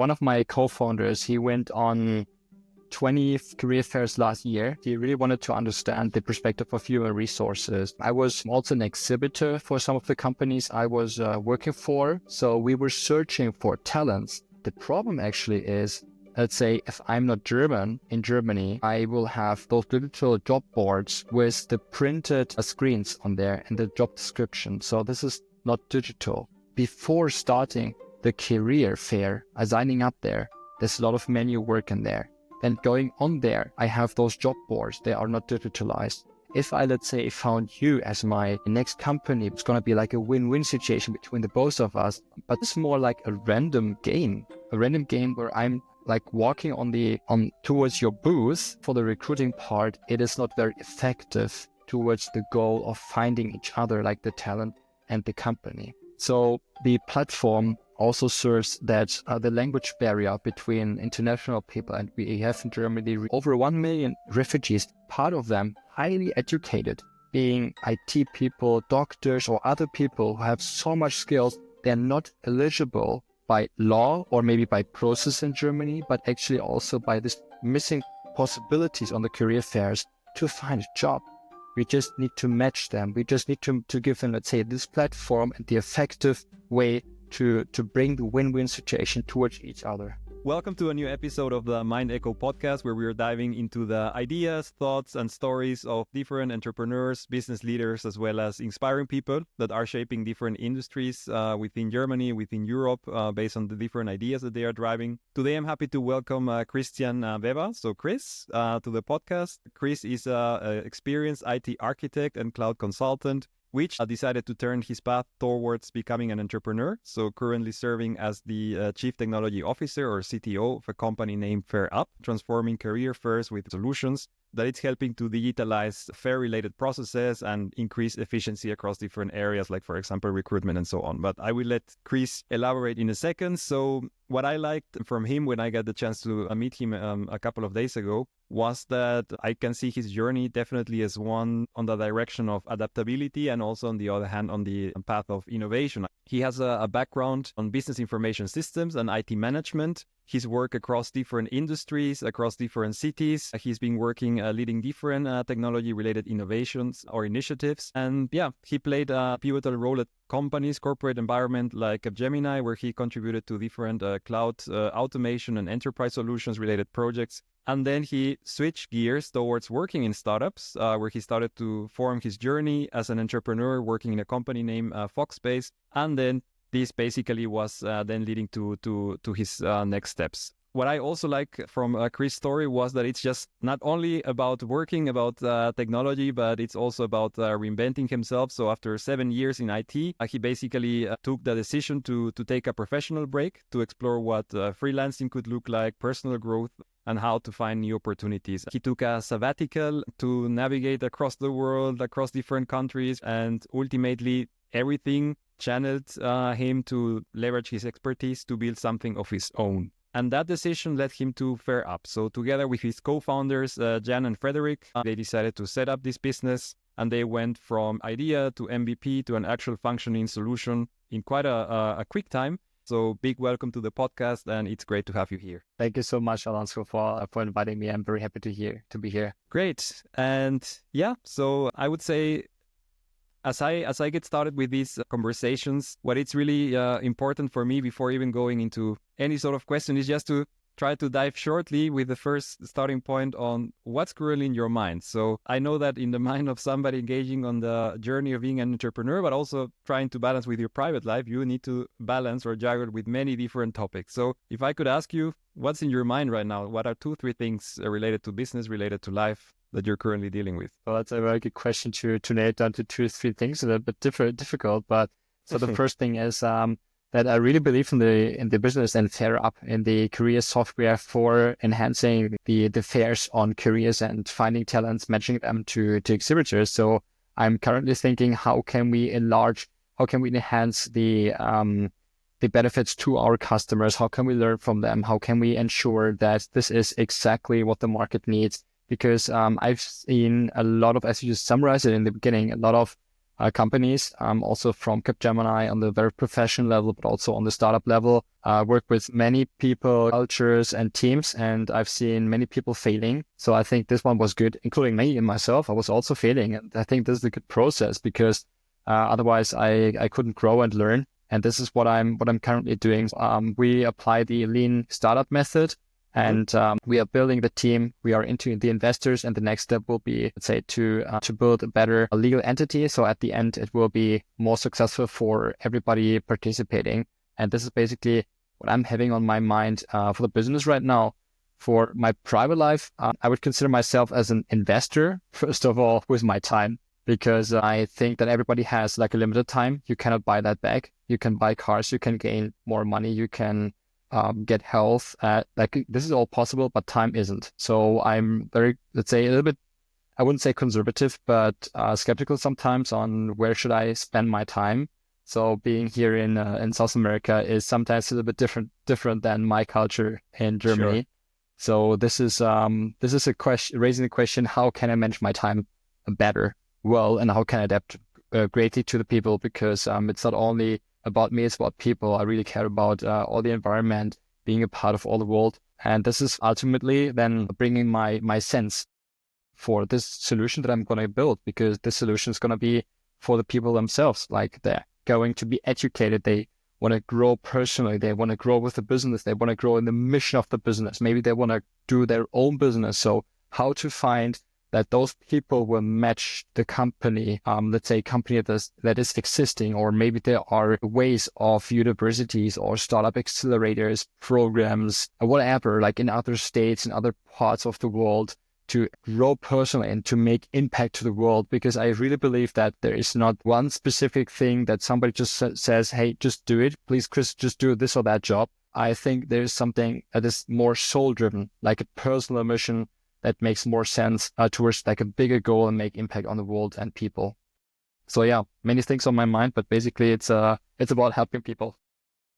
One of my co-founders, he went on 20 career fairs last year. He really wanted to understand the perspective of human resources. I was also an exhibitor for some of the companies I was working for. So we were searching for talents. The problem actually is, let's say if I'm not German in Germany, I will have those digital job boards with the printed screens on there and the job description. So this is not digital. Before starting the career fair, signing up there, there's a lot of manual work in there. Then going on there, I have those job boards. They are not digitalized. If I, let's say, found you as my next company, it's going to be like a win-win situation between the both of us. But it's more like a random game where I'm like walking on towards your booth for the recruiting part. It is not very effective towards the goal of finding each other, like the talent and the company. So the platform also serves that the language barrier between international people, and we have in Germany over 1 million refugees, part of them highly educated, being IT people, doctors, or other people who have so much skills, they're not eligible by law or maybe by process in Germany, but actually also by this missing possibilities on the career fairs to find a job. We just need to match them. We just need to give them, let's say, this platform and the effective way to bring the win-win situation towards each other. Welcome to a new episode of the Mind Echo podcast, where we are diving into the ideas, thoughts, and stories of different entrepreneurs, business leaders, as well as inspiring people that are shaping different industries within Germany, within Europe, based on the different ideas that they are driving. Today, I'm happy to welcome Christian Weber. So Chris, to the podcast. Chris is an experienced IT architect and cloud consultant, which decided to turn his path towards becoming an entrepreneur. So currently serving as the Chief Technology Officer or CTO of a company named FairUp, transforming career fairs with solutions that it's helping to digitalize fair-related processes and increase efficiency across different areas, like, for example, recruitment and so on. But I will let Chris elaborate in a second. So what I liked from him when I got the chance to meet him a couple of days ago was that I can see his journey definitely as one on the direction of adaptability and also, on the other hand, on the path of innovation. He has a background on business information systems and IT management. His work across different industries, across different cities. He's been working leading different technology-related innovations or initiatives. And yeah, he played a pivotal role at companies, corporate environment like Gemini, where he contributed to different cloud automation and enterprise solutions related projects. And then he switched gears towards working in startups, where he started to form his journey as an entrepreneur working in a company named Foxbase. And then this basically was then leading to his next steps. What I also like from Chris' story was that it's just not only about working, about technology, but it's also about reinventing himself. So after 7 years in IT, he basically took the decision to take a professional break to explore what freelancing could look like, personal growth, and how to find new opportunities. He took a sabbatical to navigate across the world, across different countries, and ultimately everything channeled him to leverage his expertise to build something of his own. And that decision led him to FairUp. So together with his co-founders, Jan and Frederick, they decided to set up this business, and they went from idea to MVP to an actual functioning solution in quite a quick time. So big welcome to the podcast, and it's great to have you here. Thank you so much, Alonso, for inviting me. I'm very happy to be here. Great. And yeah, so I would say, as I get started with these conversations, what it's really important for me before even going into any sort of question is just to try to dive shortly with the first starting point on what's currently in your mind. So I know that in the mind of somebody engaging on the journey of being an entrepreneur, but also trying to balance with your private life, you need to balance or juggle with many different topics. So if I could ask you, what's in your mind right now? What are 2-3 things related to business, related to life, that you're currently dealing with? Well, that's a very good question to nail down to 2-3 things. It's a bit difficult, but so the first thing is that I really believe in the business and FairUp, in the career software for enhancing the fairs on careers and finding talents, matching them to exhibitors. So I'm currently thinking, how can we enhance the benefits to our customers? How can we learn from them? How can we ensure that this is exactly what the market needs? Because I've seen a lot of, as you just summarized it in the beginning, a lot of companies, also from Capgemini on the very professional level, but also on the startup level. Work with many people, cultures, and teams, and I've seen many people failing. So I think this one was good, including me and myself. I was also failing, and I think this is a good process because otherwise I couldn't grow and learn. And this is what I'm currently doing. We apply the lean startup method. And we are building the team. We are into the investors, and the next step will be, let's say, to build a better legal entity. So at the end, it will be more successful for everybody participating. And this is basically what I'm having on my mind for the business right now. For my private life, I would consider myself as an investor, first of all, with my time, because I think that everybody has like a limited time. You cannot buy that back. You can buy cars, you can gain more money, you can get health. Like this is all possible, but time isn't. So I'm very, let's say, a little bit, I wouldn't say conservative, but skeptical sometimes on where should I spend my time. So being here in South America is sometimes a little bit different than my culture in Germany. Sure. So this is a question, raising the question: how can I manage my time better, well, and how can I adapt greatly to the people? Because it's not only about me, it's about people. I really care about all the environment, being a part of all the world. And this is ultimately then bringing my sense for this solution that I'm going to build, because this solution is going to be for the people themselves. Like they're going to be educated. They want to grow personally. They want to grow with the business. They want to grow in the mission of the business. Maybe they want to do their own business. So how to find that those people will match the company, let's say company that is existing, or maybe there are ways of universities or startup accelerators, programs, whatever, like in other states, in other parts of the world, to grow personally and to make impact to the world. Because I really believe that there is not one specific thing that somebody just says, hey, just do it. Please, Chris, just do this or that job. I think there's something that is more soul driven, like a personal mission that makes more sense towards like a bigger goal and make impact on the world and people. So yeah, many things on my mind, but basically it's about helping people.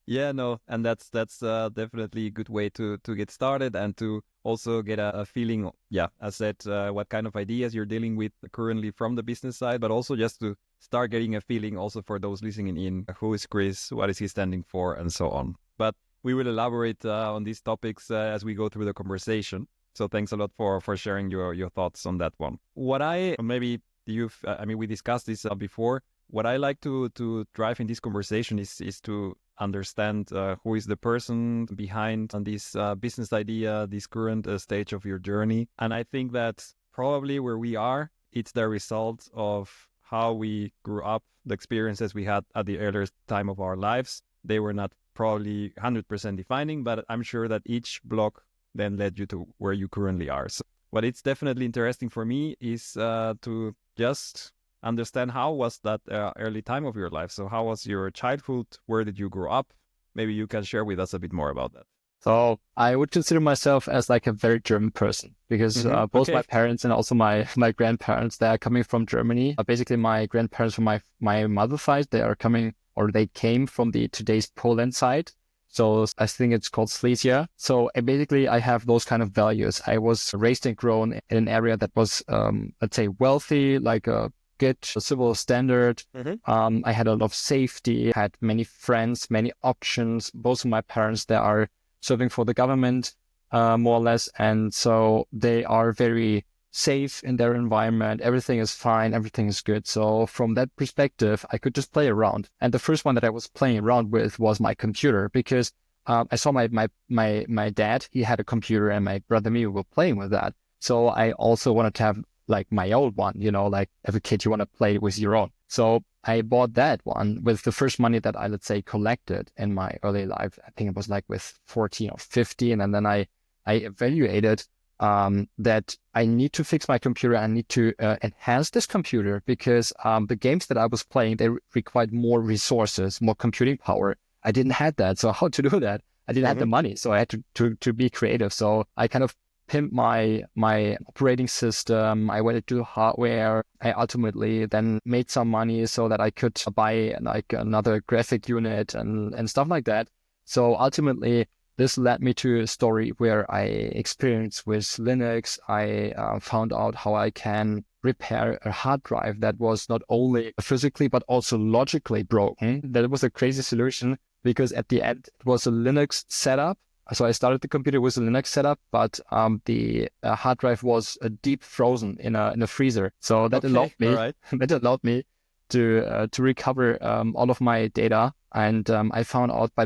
Yeah, no, and that's definitely a good way to get started and to also get a feeling, yeah, as said, what kind of ideas you're dealing with currently from the business side, but also just to start getting a feeling also for those listening in, who is Chris, what is he standing for, and so on. But we will elaborate on these topics as we go through the conversation. So thanks a lot for sharing your thoughts on that one. What I maybe we discussed this before. What I like to drive in this conversation is to understand who is the person behind this business idea, this current stage of your journey. And I think that probably where we are, it's the result of how we grew up, the experiences we had at the earliest time of our lives. They were not probably 100% defining, but I'm sure that each block then led you to where you currently are. So what it's definitely interesting for me is to just understand how was that early time of your life. So how was your childhood? Where did you grow up? Maybe you can share with us a bit more about that. So I would consider myself as like a very German person, because both my parents and also my grandparents, they are coming from Germany. Basically, my grandparents from my mother's side, they came from the today's Poland side. So I think it's called Silesia. So basically, I have those kind of values. I was raised and grown in an area that was, let's say, wealthy, like a good civil standard. I had a lot of safety, had many friends, many options. Both of my parents, they are serving for the government, more or less. And so they are very safe in their environment. Everything is fine. Everything is good. So from that perspective, I could just play around. And the first one that I was playing around with was my computer, because I saw my dad, he had a computer, and my brother and me were playing with that. So I also wanted to have like my old one, like as a kid, you want to play with your own. So I bought that one with the first money that I, let's say, collected in my early life. I think it was like with 14 or 15. And then I evaluated that I need to fix my computer. I need to enhance this computer, because the games that I was playing, they required more resources, more computing power. I didn't have that. So how to do that? I didn't have the money. So I had to be creative. So I kind of pimped my operating system. I went into hardware. I ultimately then made some money so that I could buy like another graphic unit and stuff like that. So ultimately, this led me to a story where I experienced with Linux. I found out how I can repair a hard drive that was not only physically but also logically broken. That was a crazy solution because at the end it was a Linux setup. So I started the computer with a Linux setup, but the hard drive was deep frozen in a freezer. So that allowed Okay, all me right. that allowed me to recover all of my data. And I found out by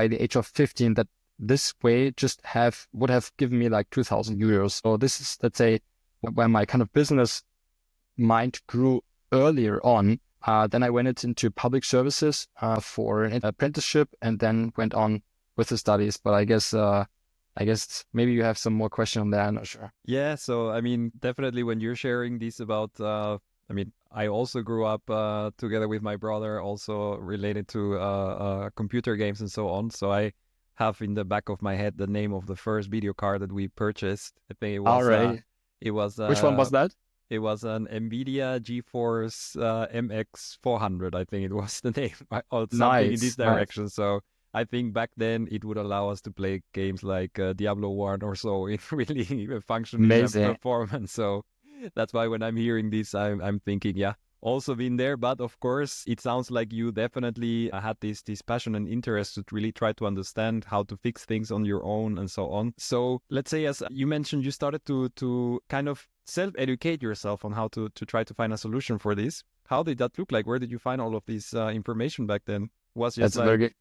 the age of 15 that this way just would have given me like 2,000 euros. So this is, let's say, where my kind of business mind grew earlier on. Then I went into public services for an apprenticeship, and then went on with the studies. But I guess maybe you have some more question on that. I'm not sure. Yeah, so I mean, definitely when you're sharing this about, I mean, I also grew up together with my brother, also related to computer games and so on. So I have in the back of my head the name of the first video card that we purchased. I think All right. it was Which one was that? it was an NVIDIA GeForce MX 400. I think it was the name, or something in this Nice, nice. direction. So I think back then it would allow us to play games like Diablo 1 or so in really functioning and Amazing. performance. So that's why when I'm hearing this, I'm thinking, yeah, also been there. But of course, it sounds like you definitely had this passion and interest to really try to understand how to fix things on your own and so on. So let's say, as you mentioned, you started to kind of self-educate yourself on how to try to find a solution for this. How did that look like? Where did you find all of this information back then? Was just That's a very like good.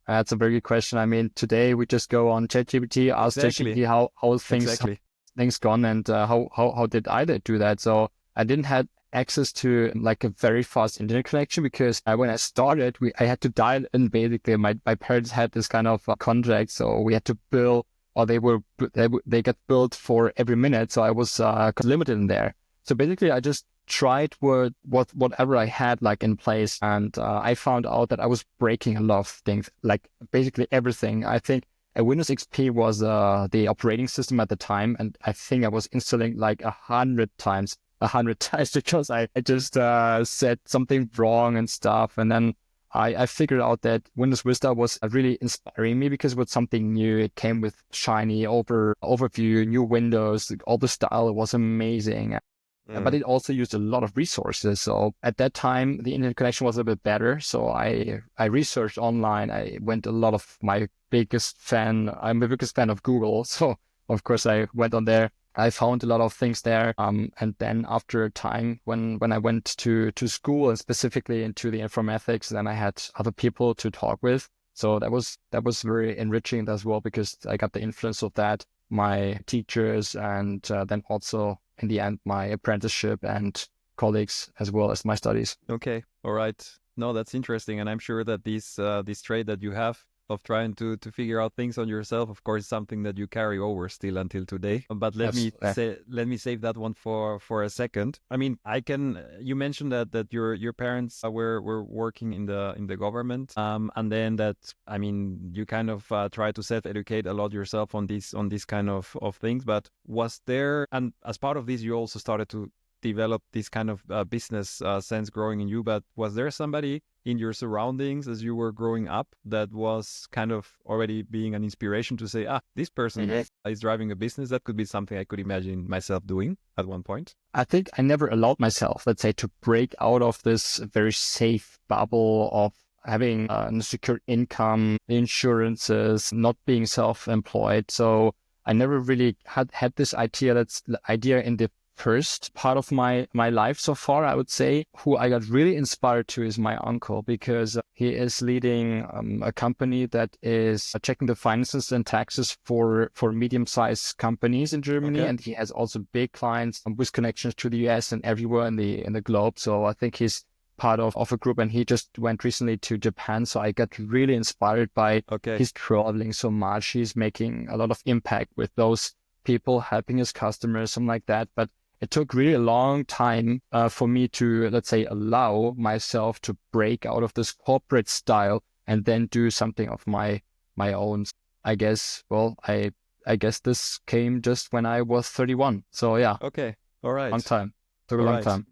That's a very good question. I mean, today we just go on ChatGPT, ask exactly, ChatGPT how exactly. things gone, and how did I do that? So I didn't have access to like a very fast internet connection because when I started, I had to dial in basically. My parents had this kind of contract, so we had to bill, or they got billed for every minute. So I was limited in there. So basically, I just tried whatever I had like in place, and I found out that I was breaking a lot of things, like basically everything. I think a Windows XP was the operating system at the time, and I think I was installing like 100 times, 100 times because I just said something wrong and stuff, and then I figured out that Windows Vista was really inspiring me because it was something new. It came with shiny overview, new windows, all the style was amazing. But it also used a lot of resources. So at that time, the internet connection was a bit better. So I researched online. I went a lot of my biggest fan. I'm the biggest fan of Google. So of course I went on there. I found a lot of things there. And then after a time when I went to school and specifically into the informatics, then I had other people to talk with. So that was very enriching as well because I got the influence of that, my teachers, and then also in the end, my apprenticeship and colleagues as well as my studies. Okay, all right. No, that's interesting, and I'm sure that this trait that you have of trying to figure out things on yourself, of course, is something that you carry over still until today. But Absolutely. let me save that one for a second. I mean, I can. You mentioned that your parents were working in the government, and then that, I mean, you kind of try to self-educate a lot yourself on this kind of things. But was there, and as part of this, you also started to develop this kind of business sense growing in you, but was there somebody in your surroundings as you were growing up that was kind of already being an inspiration to say, this person is driving a business? That could be something I could imagine myself doing at one point. I think I never allowed myself, let's say, to break out of this very safe bubble of having a secure income, insurances, not being self-employed. So I never really had this idea in the first part of my life so far. I would say who I got really inspired to is my uncle, because he is leading a company that is checking the finances and taxes for medium-sized companies in Germany, Okay. and he has also big clients with connections to the US and everywhere in the globe. So I think he's part of a group, and he just went recently to Japan. So I got really inspired by Okay. his traveling so much. He's making a lot of impact with those people, helping his customers, something like that. But it took really a long time for me to, let's say, allow myself to break out of this corporate style and then do something of my own. I guess, well, I guess this came just when I was 31. So yeah, Okay. All right. long time. Took a All long right. time.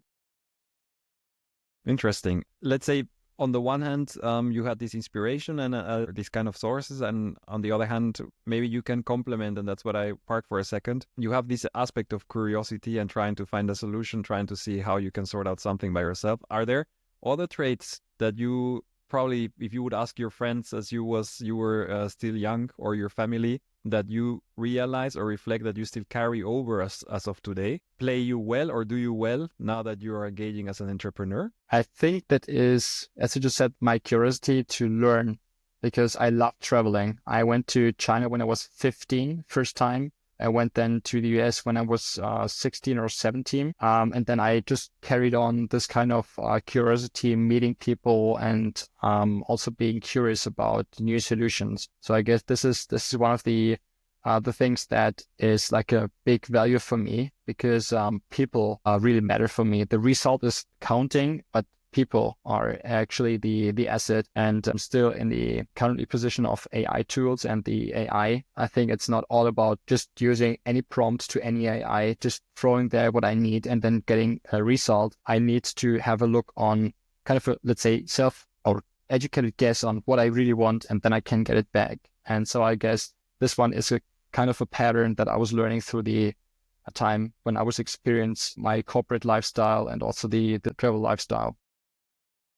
Interesting. Let's say on the one hand, you had this inspiration and these kind of sources, and on the other hand, maybe you can complement, and that's what I park for a second. You have this aspect of curiosity and trying to find a solution, trying to see how you can sort out something by yourself. Are there other traits that you probably, if you would ask your friends as you were still young, or your family, that you realize or reflect that you still carry over as of today, play you well or do you well now that you are engaging as an entrepreneur? I think that is, as you just said, my curiosity to learn, because I love traveling. I went to China when I was 15, first time. I went then to the US when I was 16 or 17. And then I just carried on this kind of curiosity, meeting people, and also being curious about new solutions. So I guess this is one of the things that is like a big value for me, because people really matter for me. The result is counting, but people are actually the asset. And I'm still in the currently position of AI tools and the AI. I think it's not all about just using any prompt to any AI, just throwing there what I need and then getting a result. I need to have a look on kind of a, let's say, self or educated guess on what I really want, and then I can get it back. And so I guess this one is a kind of a pattern that I was learning through the time when I was experiencing my corporate lifestyle and also the travel lifestyle.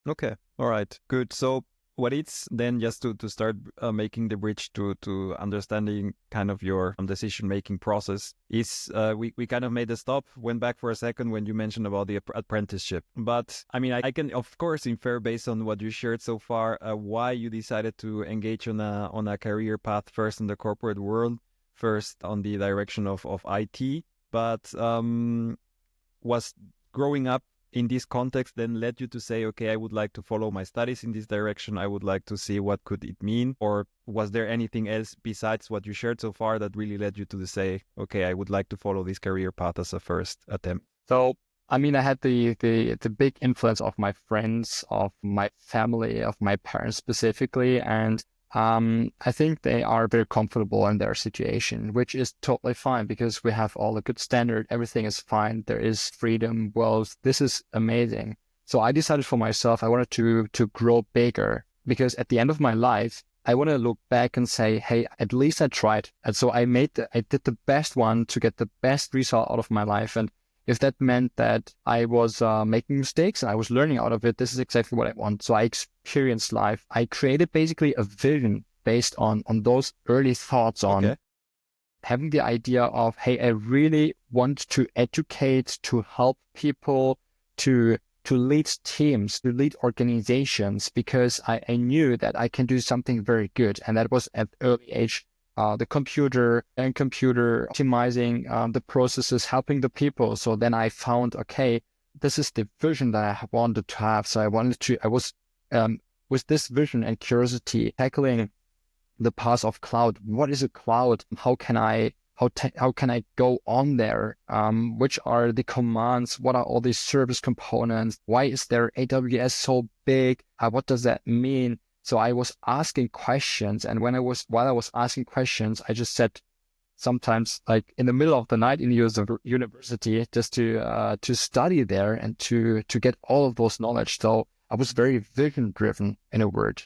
Okay. All right. Good. So what it's then, just to start making the bridge to understanding kind of your decision-making process, is we kind of made a stop, went back for a second when you mentioned about the apprenticeship. But I mean, I can, of course, infer based on what you shared so far, why you decided to engage on a career path, first in the corporate world, first on the direction of IT, but was growing up in this context then led you to say, okay, I would like to follow my studies in this direction. I would like to see what could it mean? Or was there anything else besides what you shared so far that really led you to say, okay, I would like to follow this career path as a first attempt? So, I mean, I had the big influence of my friends, of my family, of my parents specifically. And I think they are very comfortable in their situation, which is totally fine, because we have all a good standard. Everything is fine. There is freedom, wealth. This is amazing. So I decided for myself, I wanted to grow bigger, because at the end of my life, I want to look back and say, hey, at least I tried. And so I did the best one to get the best result out of my life. And if that meant that I was making mistakes and I was learning out of it, this is exactly what I want. So I experienced life. I created basically a vision based on those early thoughts on having the idea of, hey, I really want to educate, to help people, to lead teams, to lead organizations, because I knew that I can do something very good. And that was at early age. The computer optimizing the processes, helping the people. So then I found, okay, this is the vision that I wanted to have. So I was with this vision and curiosity tackling the path of cloud. What is a cloud? How can I go on there? Which are the commands? What are all these service components? Why is there AWS so big? What does that mean? So I was asking questions, and while I was asking questions, I just sat sometimes like in the middle of the night in university just to study there and to get all of those knowledge. So I was very vision driven, in a word.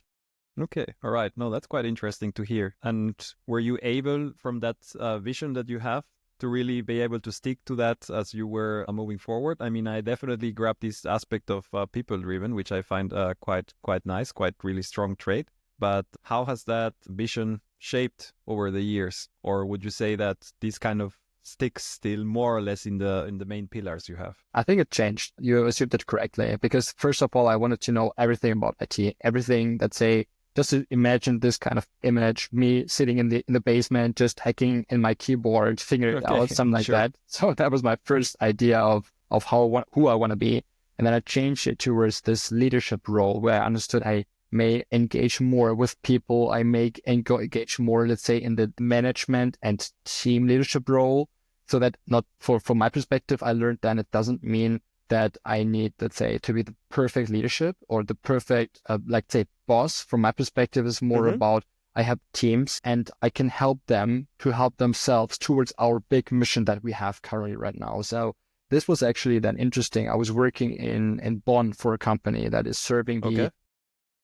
Okay, all right. No, that's quite interesting to hear. And were you able, from that vision that you have, to really be able to stick to that as you were moving forward? I mean, I definitely grabbed this aspect of people-driven, which I find quite nice, quite really strong trait. But how has that vision shaped over the years? Or would you say that this kind of sticks still more or less in the main pillars you have? I think it changed. You assumed it correctly, because first of all, I wanted to know everything about IT, everything that say. Just to imagine this kind of image, me sitting in the basement, just hacking in my keyboard, figuring it out, something like that. So that was my first idea of who I want to be. And then I changed it towards this leadership role, where I understood I may engage more with people. I may engage more, let's say, in the management and team leadership role. So that not from my perspective, I learned then it doesn't mean that I need, let's say, to be the perfect leadership or the perfect, like say, boss. From my perspective, is more about I have teams and I can help them to help themselves towards our big mission that we have currently right now. So this was actually then interesting. I was working in Bonn for a company that is serving the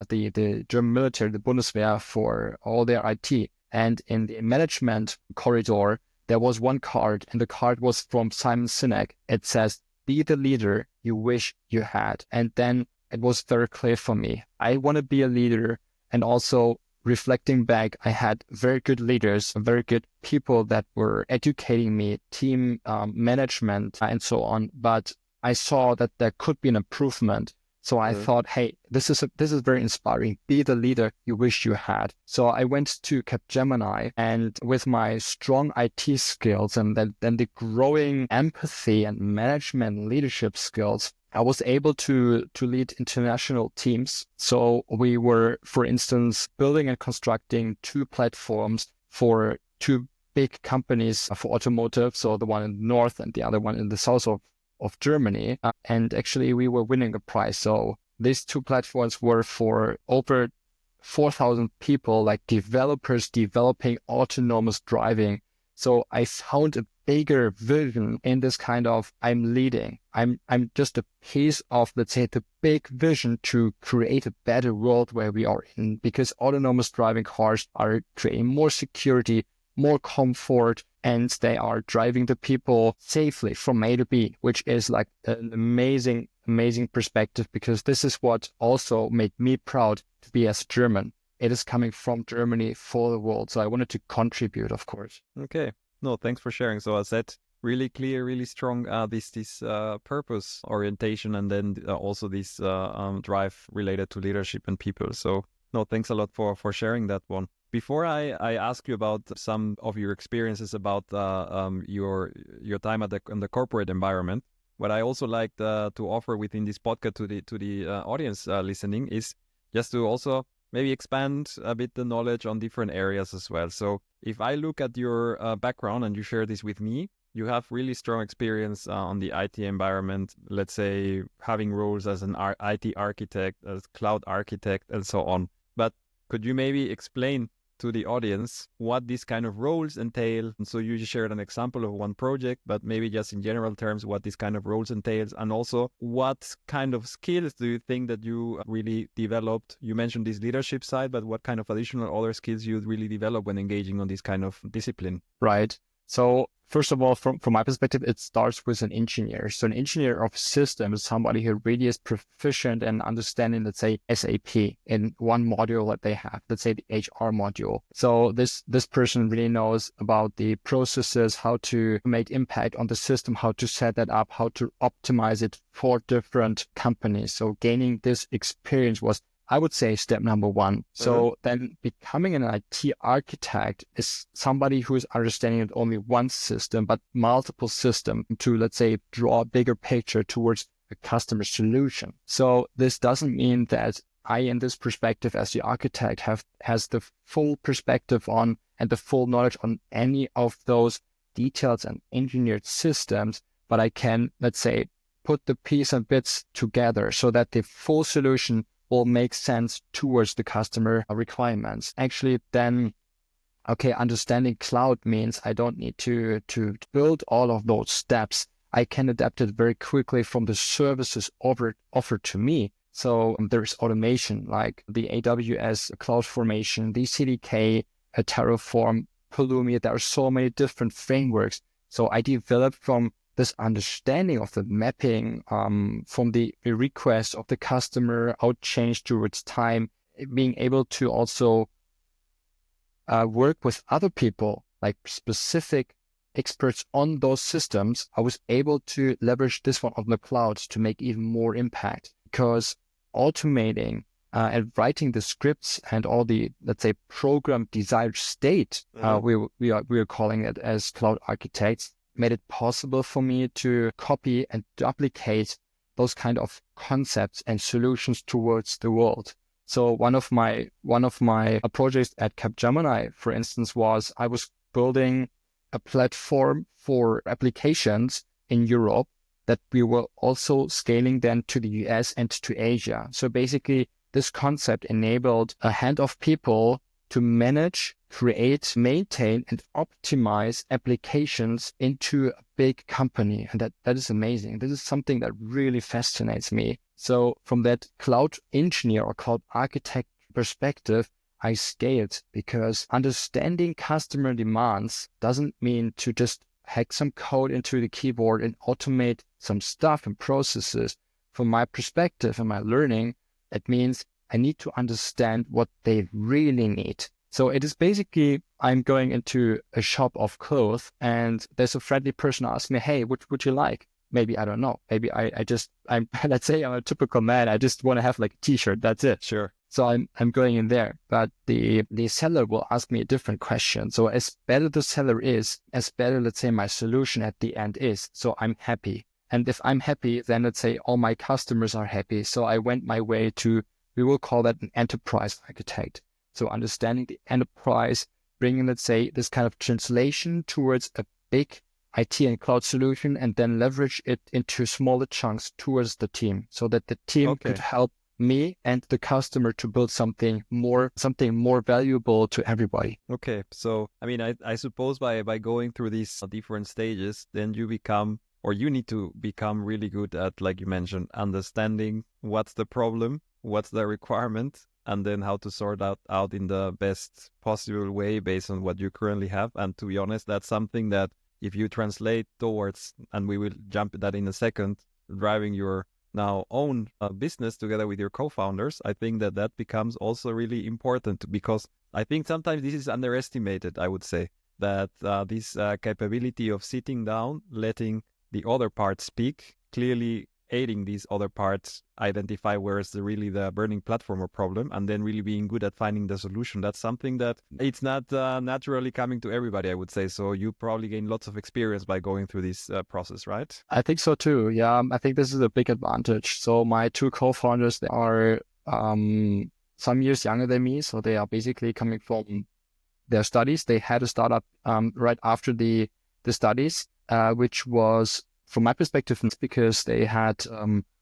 the German military, the Bundeswehr, for all their IT. And in the management corridor, there was one card, and the card was from Simon Sinek. It says, "Be the leader you wish you had." And then it was very clear for me. I want to be a leader. And also reflecting back, I had very good leaders, very good people that were educating me, team management, and so on. But I saw that there could be an improvement. So I thought, hey, this is very inspiring. Be the leader you wish you had. So I went to Capgemini, and with my strong IT skills and then the growing empathy and management leadership skills, I was able to lead international teams. So we were, for instance, building and constructing 2 platforms for 2 big companies for automotive. So the one in the north and the other one in the south of Germany. And actually we were winning a prize. So these 2 platforms were for over 4,000 people, like developers developing autonomous driving. So I found a bigger vision in this kind of, I'm leading. I'm just a piece of, let's say, the big vision to create a better world where we are in, because autonomous driving cars are creating more security, more comfort, and they are driving the people safely from A to B, which is like an amazing perspective, because this is what also made me proud to be as German. It is coming from Germany for the world. So I wanted to contribute, of course. Okay. No, thanks for sharing. So as said, really clear, really strong this purpose orientation, and then also this drive related to leadership and people. So no, thanks a lot for sharing that one. Before I ask you about some of your experiences about your time in the corporate environment, what I also like to offer within this podcast to the audience listening is just to also maybe expand a bit the knowledge on different areas as well. So if I look at your background and you share this with me, you have really strong experience on the IT environment, let's say having roles as an IT architect, as cloud architect, and so on. But could you maybe explain to the audience what these kind of roles entail? And so you just shared an example of one project, but maybe just in general terms, what these kind of roles entails, and also what kind of skills do you think that you really developed? You mentioned this leadership side, but what kind of additional other skills you really develop when engaging on this kind of discipline? Right. So first of all, from my perspective, it starts with an engineer. So an engineer of systems is somebody who really is proficient in understanding, let's say, SAP in one module that they have, let's say the HR module. So this person really knows about the processes, how to make impact on the system, how to set that up, how to optimize it for different companies. So gaining this experience was, I would say, step number 1. So then becoming an IT architect is somebody who is understanding not only one system, but multiple systems to, let's say, draw a bigger picture towards a customer solution. So this doesn't mean that I, in this perspective as the architect, has the full perspective on and the full knowledge on any of those details and engineered systems, but I can, let's say, put the piece and bits together so that the full solution will make sense towards the customer requirements. Actually, then, okay, understanding cloud means I don't need to build all of those steps. I can adapt it very quickly from the services offered to me. So there's automation like the AWS CloudFormation, the CDK, Terraform, Pulumi. There are so many different frameworks. So I developed from this understanding of the mapping from the request of the customer, how it changed towards time, being able to also work with other people, like specific experts on those systems. I was able to leverage this one on the cloud to make even more impact, because automating and writing the scripts and all the, let's say, program desired state, we are calling it as cloud architects, made it possible for me to copy and duplicate those kind of concepts and solutions towards the world. So one of my projects at Capgemini, for instance, was I was building a platform for applications in Europe that we were also scaling then to the US and to Asia. So basically, this concept enabled a hand of people to manage, create, maintain, and optimize applications into a big company. And that is amazing. This is something that really fascinates me. So from that cloud engineer or cloud architect perspective, I scaled because understanding customer demands doesn't mean to just hack some code into the keyboard and automate some stuff and processes. From my perspective and my learning, it means I need to understand what they really need. So it is basically, I'm going into a shop of clothes and there's a friendly person asking me, hey, what would you like? Maybe, I don't know. Maybe I'm, let's say I'm a typical man. I just want to have like a t-shirt. That's it. Sure. So I'm going in there, but the seller will ask me a different question. So as better the seller is, as better, let's say, my solution at the end is. So I'm happy. And if I'm happy, then let's say all my customers are happy. So I went my way to, we will call that an enterprise architect. So understanding the enterprise, bringing, let's say, this kind of translation towards a big IT and cloud solution, and then leverage it into smaller chunks towards the team so that the team could help me and the customer to build something more valuable to everybody. Okay. So, I mean, I suppose by going through these different stages, then you become, or you need to become really good at, like you mentioned, understanding what's the problem, what's the requirement, and then how to sort out in the best possible way based on what you currently have. And to be honest, that's something that if you translate towards, and we will jump that in a second, driving your now own business together with your co-founders, I think that becomes also really important, because I think sometimes this is underestimated. I would say that this capability of sitting down, letting the other part speak, clearly aiding these other parts identify where is really the burning platform or problem, and then really being good at finding the solution. That's something that it's not naturally coming to everybody, I would say. So you probably gain lots of experience by going through this process, right? I think so too. Yeah, I think this is a big advantage. So my two co-founders, they are some years younger than me. So they are basically coming from their studies. They had a startup right after the studies, which was, from my perspective, because they had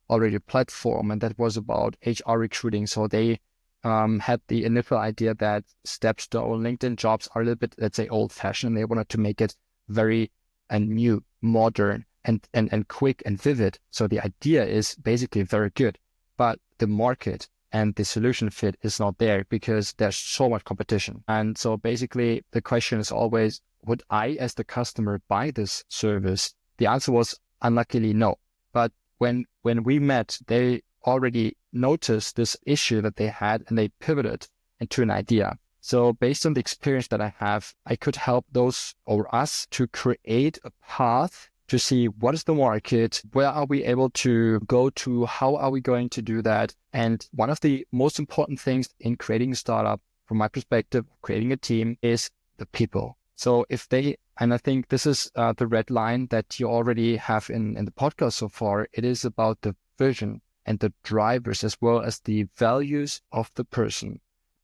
already a platform, and that was about HR recruiting. So they had the initial idea that Stepstone, LinkedIn jobs are a little bit, let's say, old-fashioned. They wanted to make it very new, modern, and quick and vivid. So the idea is basically very good, but the market and the solution fit is not there because there's so much competition. And so basically the question is always, would I as the customer buy this service? The answer was unluckily no. But when we met, they already noticed this issue that they had and they pivoted into an idea. So based on the experience that I have, I could help those or us to create a path to see what is the market, where are we able to go to, how are we going to do that? And one of the most important things in creating a startup, from my perspective, creating a team, is the people. So if they, and I think this is the red line that you already have in the podcast so far, it is about the vision and the drivers as well as the values of the person.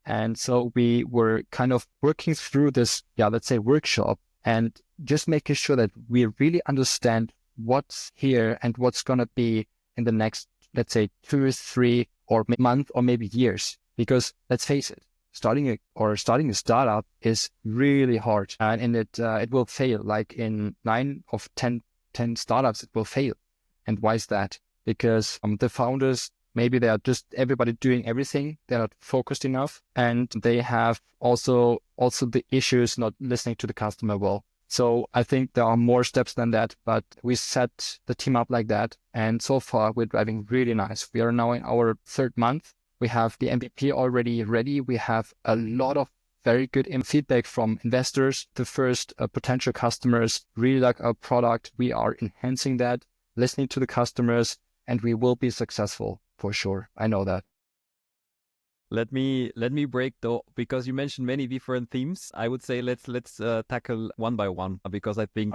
And so we were kind of working through this, let's say workshop, and just making sure that we really understand what's here and what's going to be in the next, let's say 2 or 3 or month or maybe years. Because let's face it, starting a startup is really hard, and it will fail. Like in 9 of 10 startups, it will fail. And why is that? Because the founders, maybe they are just everybody doing everything. They're not focused enough, and they have also the issues not listening to the customer well. So I think there are more steps than that, but we set the team up like that. And so far we're driving really nice. We are now in our 3rd month. We have the MVP already ready. We have a lot of very good feedback from investors. The first potential customers really like our product. We are enhancing that, listening to the customers, and we will be successful for sure. I know that. Let me break though, because you mentioned many different themes. I would say let's tackle one by one, because I think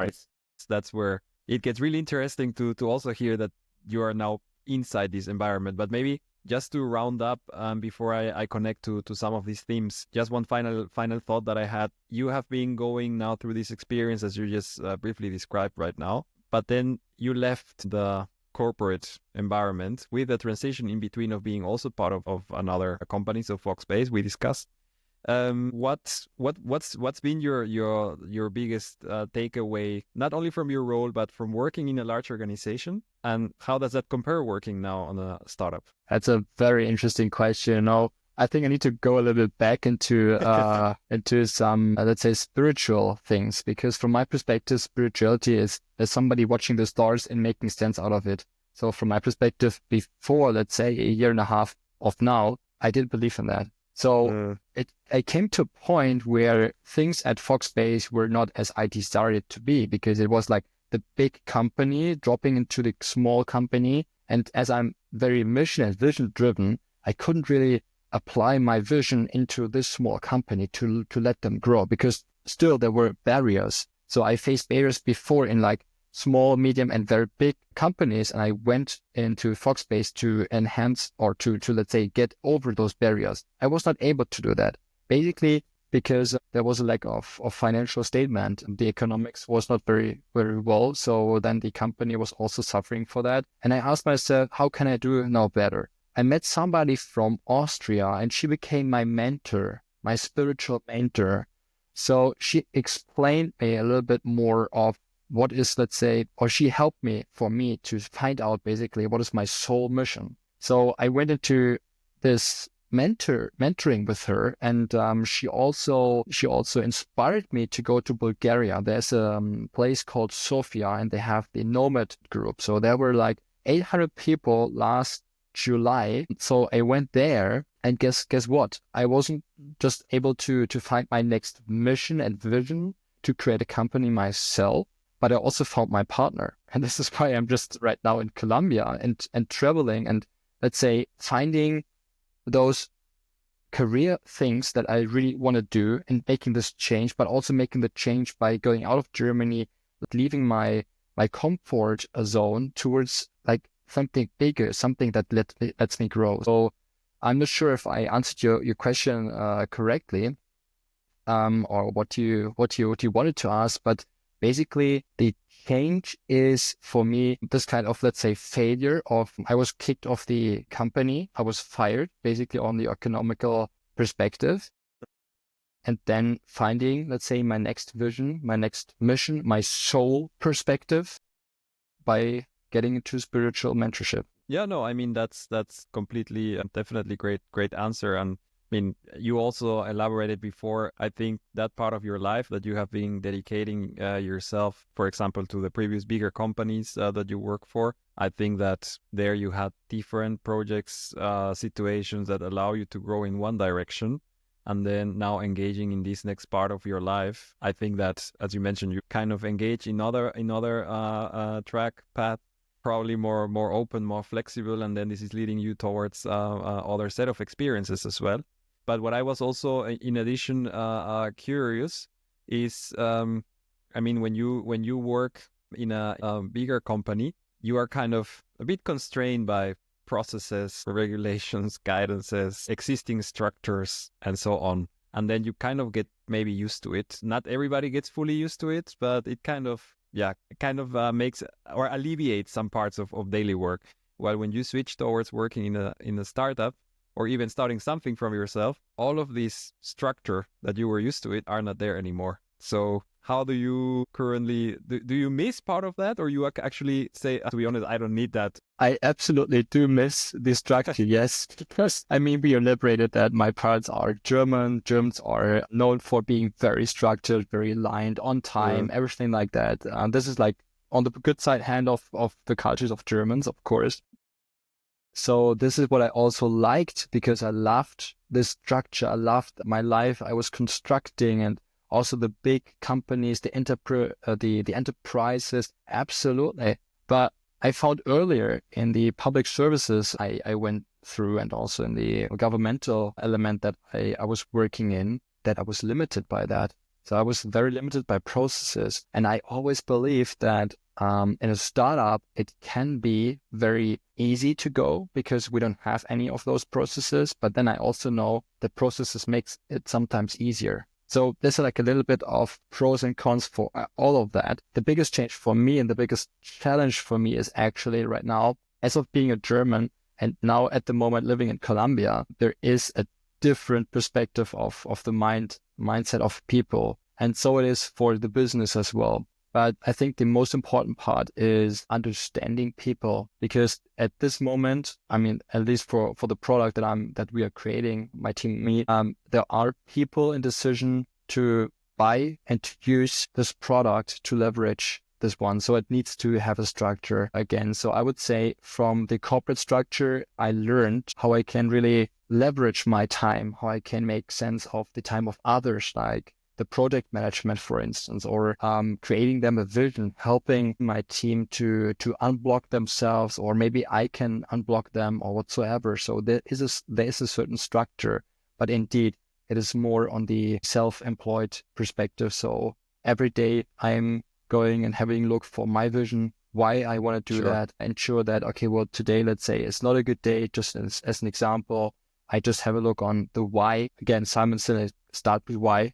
that's where it gets really interesting to also hear that you are now inside this environment. But maybe just to round up before I connect to some of these themes, just one final thought that I had. You have been going now through this experience as you just briefly described right now, but then you left the corporate environment with a transition in between of being also part of another company, so Foxbase we discussed. What's been your biggest takeaway, not only from your role but from working in a large organization, and how does that compare working now on a startup? That's a very interesting question. You know, I think I need to go a little bit back into some let's say spiritual things, because from my perspective, spirituality is somebody watching the stars and making sense out of it. So from my perspective, before let's say a year and a half of now, I didn't believe in that. So I came to a point where things at Foxbase were not as I desired it to be, because it was like the big company dropping into the small company. And as I'm very mission and vision driven, I couldn't really apply my vision into this small company to let them grow, because still there were barriers. So I faced barriers before in like small, medium, and very big companies. And I went into Foxbase to enhance or to let's say, get over those barriers. I was not able to do that, basically because there was a lack of financial statement. The economics was not very, very well. So then the company was also suffering for that. And I asked myself, how can I do now better? I met somebody from Austria and she became my mentor, my spiritual mentor. So she explained me a little bit more of what is, let's say, or she helped me to find out basically what is my soul mission. So I went into this mentoring with her, and she also inspired me to go to Bulgaria. There's a place called Sofia, and they have the Nomad group. So there were like 800 people last July. So I went there, and guess what? I wasn't just able to find my next mission and vision to create a company myself, but I also found my partner. And this is why I'm just right now in Colombia and traveling and, let's say, finding those career things that I really want to do and making this change, but also making the change by going out of Germany, leaving my comfort zone towards like something bigger, something that lets me grow. So I'm not sure if I answered your question correctly, or what you wanted to ask, but basically the change is for me this kind of, let's say, failure of, I was kicked off the company. I was fired basically on the economical perspective. And then finding, let's say, my next vision, my next mission, my soul perspective by getting into spiritual mentorship. Yeah, no, I mean, that's completely, definitely great answer. And I mean, you also elaborated before, I think that part of your life that you have been dedicating yourself, for example, to the previous bigger companies that you work for. I think that there you had different projects, situations that allow you to grow in one direction. And then now engaging in this next part of your life, I think that, as you mentioned, you kind of engage in other track path, probably more open, more flexible, and then this is leading you towards other set of experiences as well. But what I was also, in addition, curious is, I mean, when you work in a bigger company, you are kind of a bit constrained by processes, regulations, guidances, existing structures, and so on. And then you kind of get maybe used to it. Not everybody gets fully used to it, but it kind of makes or alleviates some parts of daily work. While when you switch towards working in a startup, or even starting something from yourself, all of this structure that you were used to it are not there anymore. So how do you currently, do you miss part of that, or you actually say, to be honest, I don't need that? I absolutely do miss the structure, yes. Because, I mean, we elaborated that my parents are German. Germans are known for being very structured, very aligned, on time, everything like that. This is like on the good side hand of the cultures of Germans, of course. So this is what I also liked, because I loved this structure. I loved my life I was constructing, and also the big companies, the enterprises, absolutely. But I found earlier in the public services I went through, and also in the governmental element that I was working in, that I was limited by that. So I was very limited by processes. And I always believed that in a startup, it can be very easy to go because we don't have any of those processes. But then I also know that processes makes it sometimes easier. So there's like a little bit of pros and cons for all of that. The biggest change for me and the biggest challenge for me is actually right now, as of being a German and now at the moment living in Colombia, there is a different perspective of the mindset of people. And so it is for the business as well. But I think the most important part is understanding people, because at this moment, I mean, at least for the product that we are creating, my team and me, there are people in decision to buy and to use this product to leverage this one. So it needs to have a structure again. So I would say from the corporate structure, I learned how I can really leverage my time, how I can make sense of the time of others, like the project management, for instance, or creating them a vision, helping my team to unblock themselves, or maybe I can unblock them or whatsoever. So there is a certain structure, but indeed it is more on the self-employed perspective. So every day I'm going and having a look for my vision, why I want to do that, ensure that, okay, well, today, let's say it's not a good day, just as an example, I just have a look on the why. Again, Simon Sinek, start with why,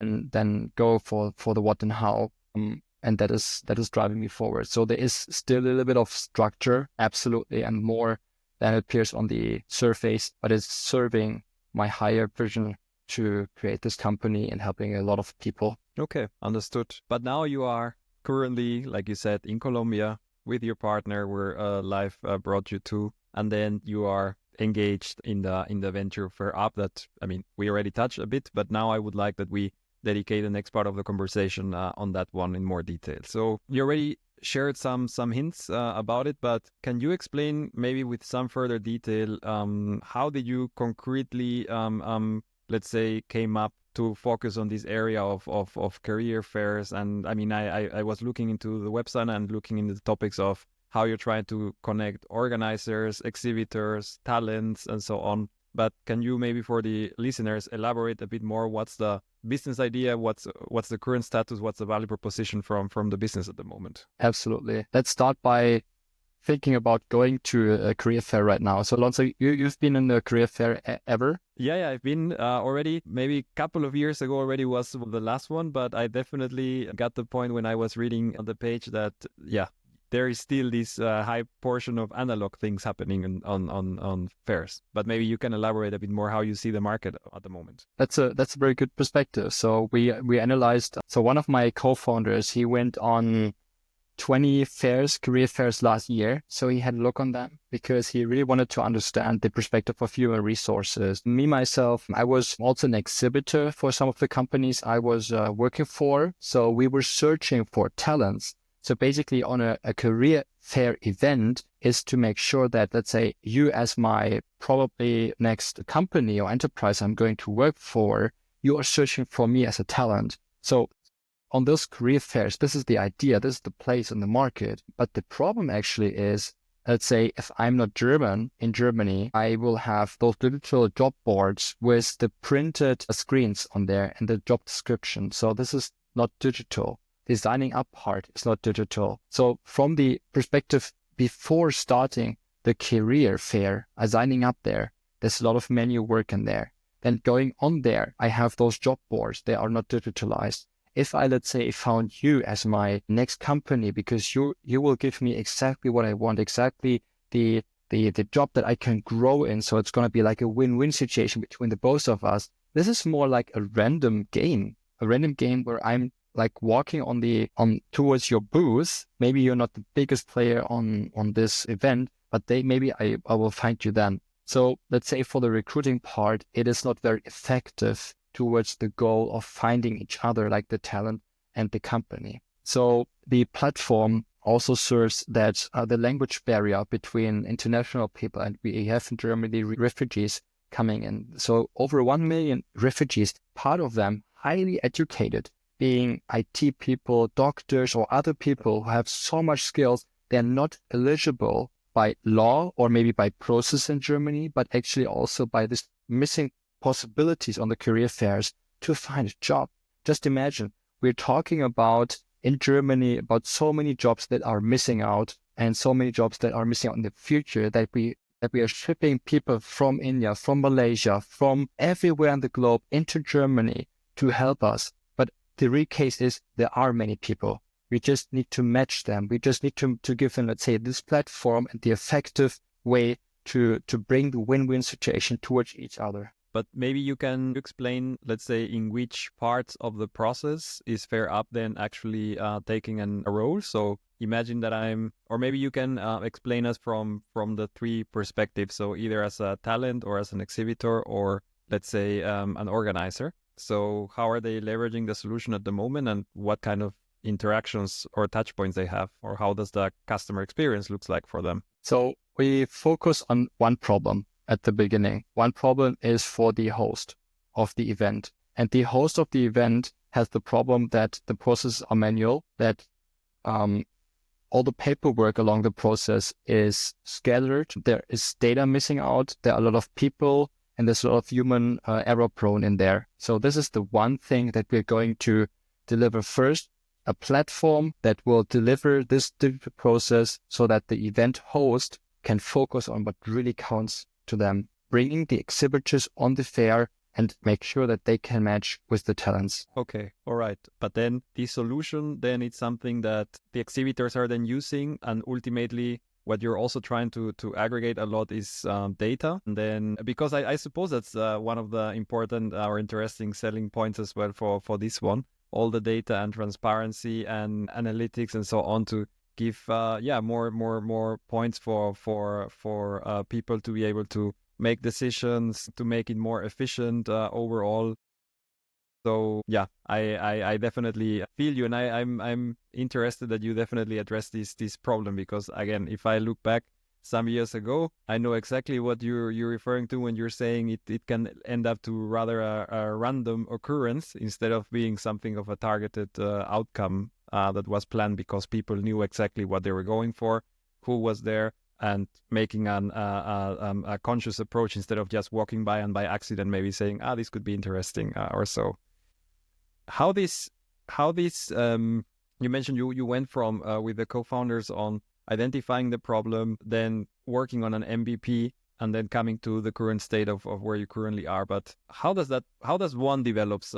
and then go for the what and how. And that is driving me forward. So there is still a little bit of structure, absolutely, and more than appears on the surface, but it's serving my higher vision to create this company and helping a lot of people. Okay, understood. But now you are currently, like you said, in Colombia with your partner, where life brought you to, and then you are engaged in the venture FairUp that, I mean, we already touched a bit, but now I would like that we dedicate the next part of the conversation on that one in more detail. So you already shared some hints about it, but can you explain maybe with some further detail how did you concretely, let's say, came up to focus on this area of career fairs? And I mean, I was looking into the website and looking into the topics of how you're trying to connect organizers, exhibitors, talents, and so on. But can you maybe for the listeners elaborate a bit more? What's the business idea? What's the current status? What's the value proposition from the business at the moment? Absolutely. Let's start by thinking about going to a career fair right now. So Alonso, you've been in a career fair ever? Yeah, I've been already. Maybe a couple of years ago already was the last one, but I definitely got the point when I was reading on the page that, yeah, there is still this high portion of analog things happening on fairs. But maybe you can elaborate a bit more how you see the market at the moment. That's a very good perspective. So we analyzed. So one of my co-founders, he went on 20 career fairs last year. So he had a look on them because he really wanted to understand the perspective of human resources. Me, myself, I was also an exhibitor for some of the companies I was working for. So we were searching for talents. So basically on a career fair event is to make sure that, let's say, you as my probably next company or enterprise I'm going to work for, you are searching for me as a talent. So on those career fairs, this is the idea, this is the place in the market. But the problem actually is, let's say, if I'm not German in Germany, I will have those digital job boards with the printed screens on there and the job description. So this is not digital. The signing up part is not digital. So from the perspective before starting the career fair, signing up there, there's a lot of manual work in there. Then going on there, I have those job boards. They are not digitalized. If I, let's say, found you as my next company because you will give me exactly what I want, exactly the job that I can grow in. So it's going to be like a win-win situation between the both of us. This is more like a random game where I'm like walking on towards your booth. Maybe you're not the biggest player on this event, but maybe I will find you then. So let's say for the recruiting part, it is not very effective towards the goal of finding each other, like the talent and the company. So the platform also serves that the language barrier between international people, and we have in Germany refugees coming in. So over 1 million refugees, part of them highly educated, being IT people, doctors, or other people who have so much skills, they're not eligible by law or maybe by process in Germany, but actually also by this missing possibilities on the career fairs to find a job. Just imagine, we're talking about in Germany about so many jobs that are missing out and so many jobs that are missing out in the future that we are shipping people from India, from Malaysia, from everywhere in the globe into Germany to help us. But the real case is there are many people. We just need to match them. We just need to give them, let's say, this platform and the effective way to bring the win-win situation towards each other. But maybe you can explain, let's say, in which parts of the process is FairUp then actually taking a role. So imagine that or maybe you can explain us from the three perspectives. So either as a talent or as an exhibitor or let's say an organizer. So how are they leveraging the solution at the moment, and what kind of interactions or touch points they have, or how does the customer experience looks like for them? So we focus on one problem at the beginning. One problem is for the host of the event. And the host of the event has the problem that the processes are manual, that all the paperwork along the process is scattered. There is data missing out. There are a lot of people, and there's a lot of human error prone in there. So this is the one thing that we're going to deliver first, a platform that will deliver this digital process so that the event host can focus on what really counts to them, bringing the exhibitors on the fair and make sure that they can match with the talents. Okay, all right. But then the solution, then it's something that the exhibitors are then using, and ultimately what you're also trying to aggregate a lot is data. And then, because I suppose that's one of the important or interesting selling points as well for this one, all the data and transparency and analytics and so on to give more points for people to be able to make decisions, to make it more efficient overall. So yeah, I definitely feel you, and I'm interested that you definitely address this problem, because again, if I look back some years ago, I know exactly what you're referring to when you're saying it can end up to rather a random occurrence instead of being something of a targeted outcome that was planned because people knew exactly what they were going for, who was there, and making a conscious approach instead of just walking by and by accident maybe saying, this could be interesting or so. How this you mentioned you went from with the co-founders on identifying the problem, then working on an MVP, and then coming to the current state of where you currently are. But how does one develops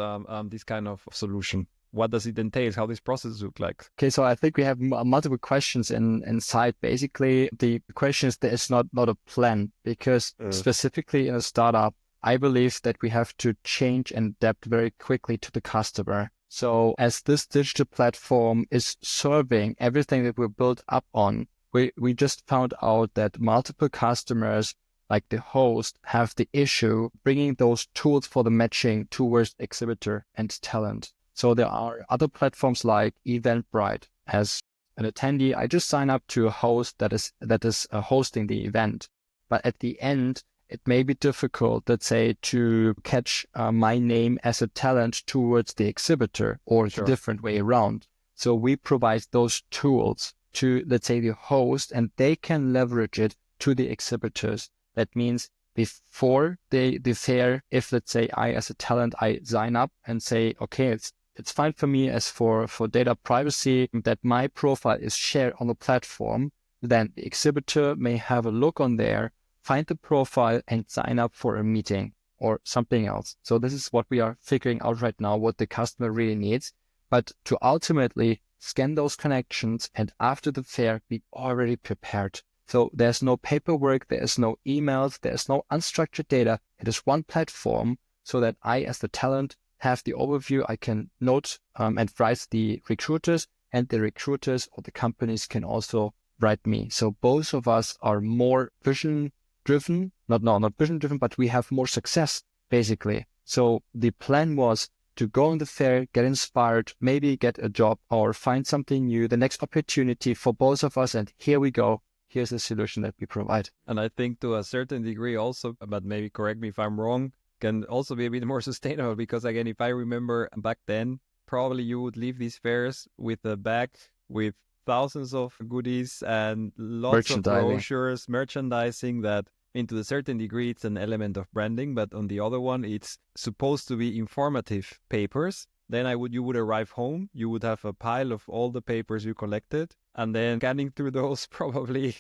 this kind of solution? What does it entail? How this process look like? Okay, so I think we have multiple questions inside. Basically, the question is there is not a plan, because specifically in a startup, I believe that we have to change and adapt very quickly to the customer. So as this digital platform is serving everything that we're built up on, we just found out that multiple customers, like the host, have the issue bringing those tools for the matching towards exhibitor and talent. So there are other platforms like Eventbrite. As an attendee, I just sign up to a host that is hosting the event. But at the end, it may be difficult, let's say, to catch my name as a talent towards the exhibitor, or Sure. the different way around. So we provide those tools to, let's say, the host, and they can leverage it to the exhibitors. That means before the fair, if, let's say, I as a talent, I sign up and say, okay, it's fine for me as for data privacy that my profile is shared on the platform, then the exhibitor may have a look on there, find the profile and sign up for a meeting or something else. So this is what we are figuring out right now, what the customer really needs. But to ultimately scan those connections and after the fair, be already prepared. So there's no paperwork, there's no emails, there's no unstructured data. It is one platform so that I, as the talent, have the overview. I can note and write the recruiters, and the recruiters or the companies can also write me. So both of us are more vision driven, not vision driven, but we have more success basically. So the plan was to go on the fair, get inspired, maybe get a job or find something new, the next opportunity for both of us. And here we go. Here's the solution that we provide. And I think to a certain degree also, but maybe correct me if I'm wrong, can also be a bit more sustainable, because again, if I remember back then, probably you would leave these fairs with a bag with thousands of goodies and lots of brochures, merchandising, that into a certain degree it's an element of branding, but on the other one it's supposed to be informative papers. Then you would arrive home, you would have a pile of all the papers you collected, and then scanning through those probably,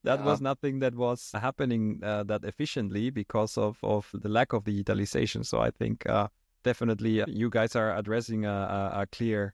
was nothing that was happening that efficiently because of the lack of digitalization. So I think definitely you guys are addressing a clear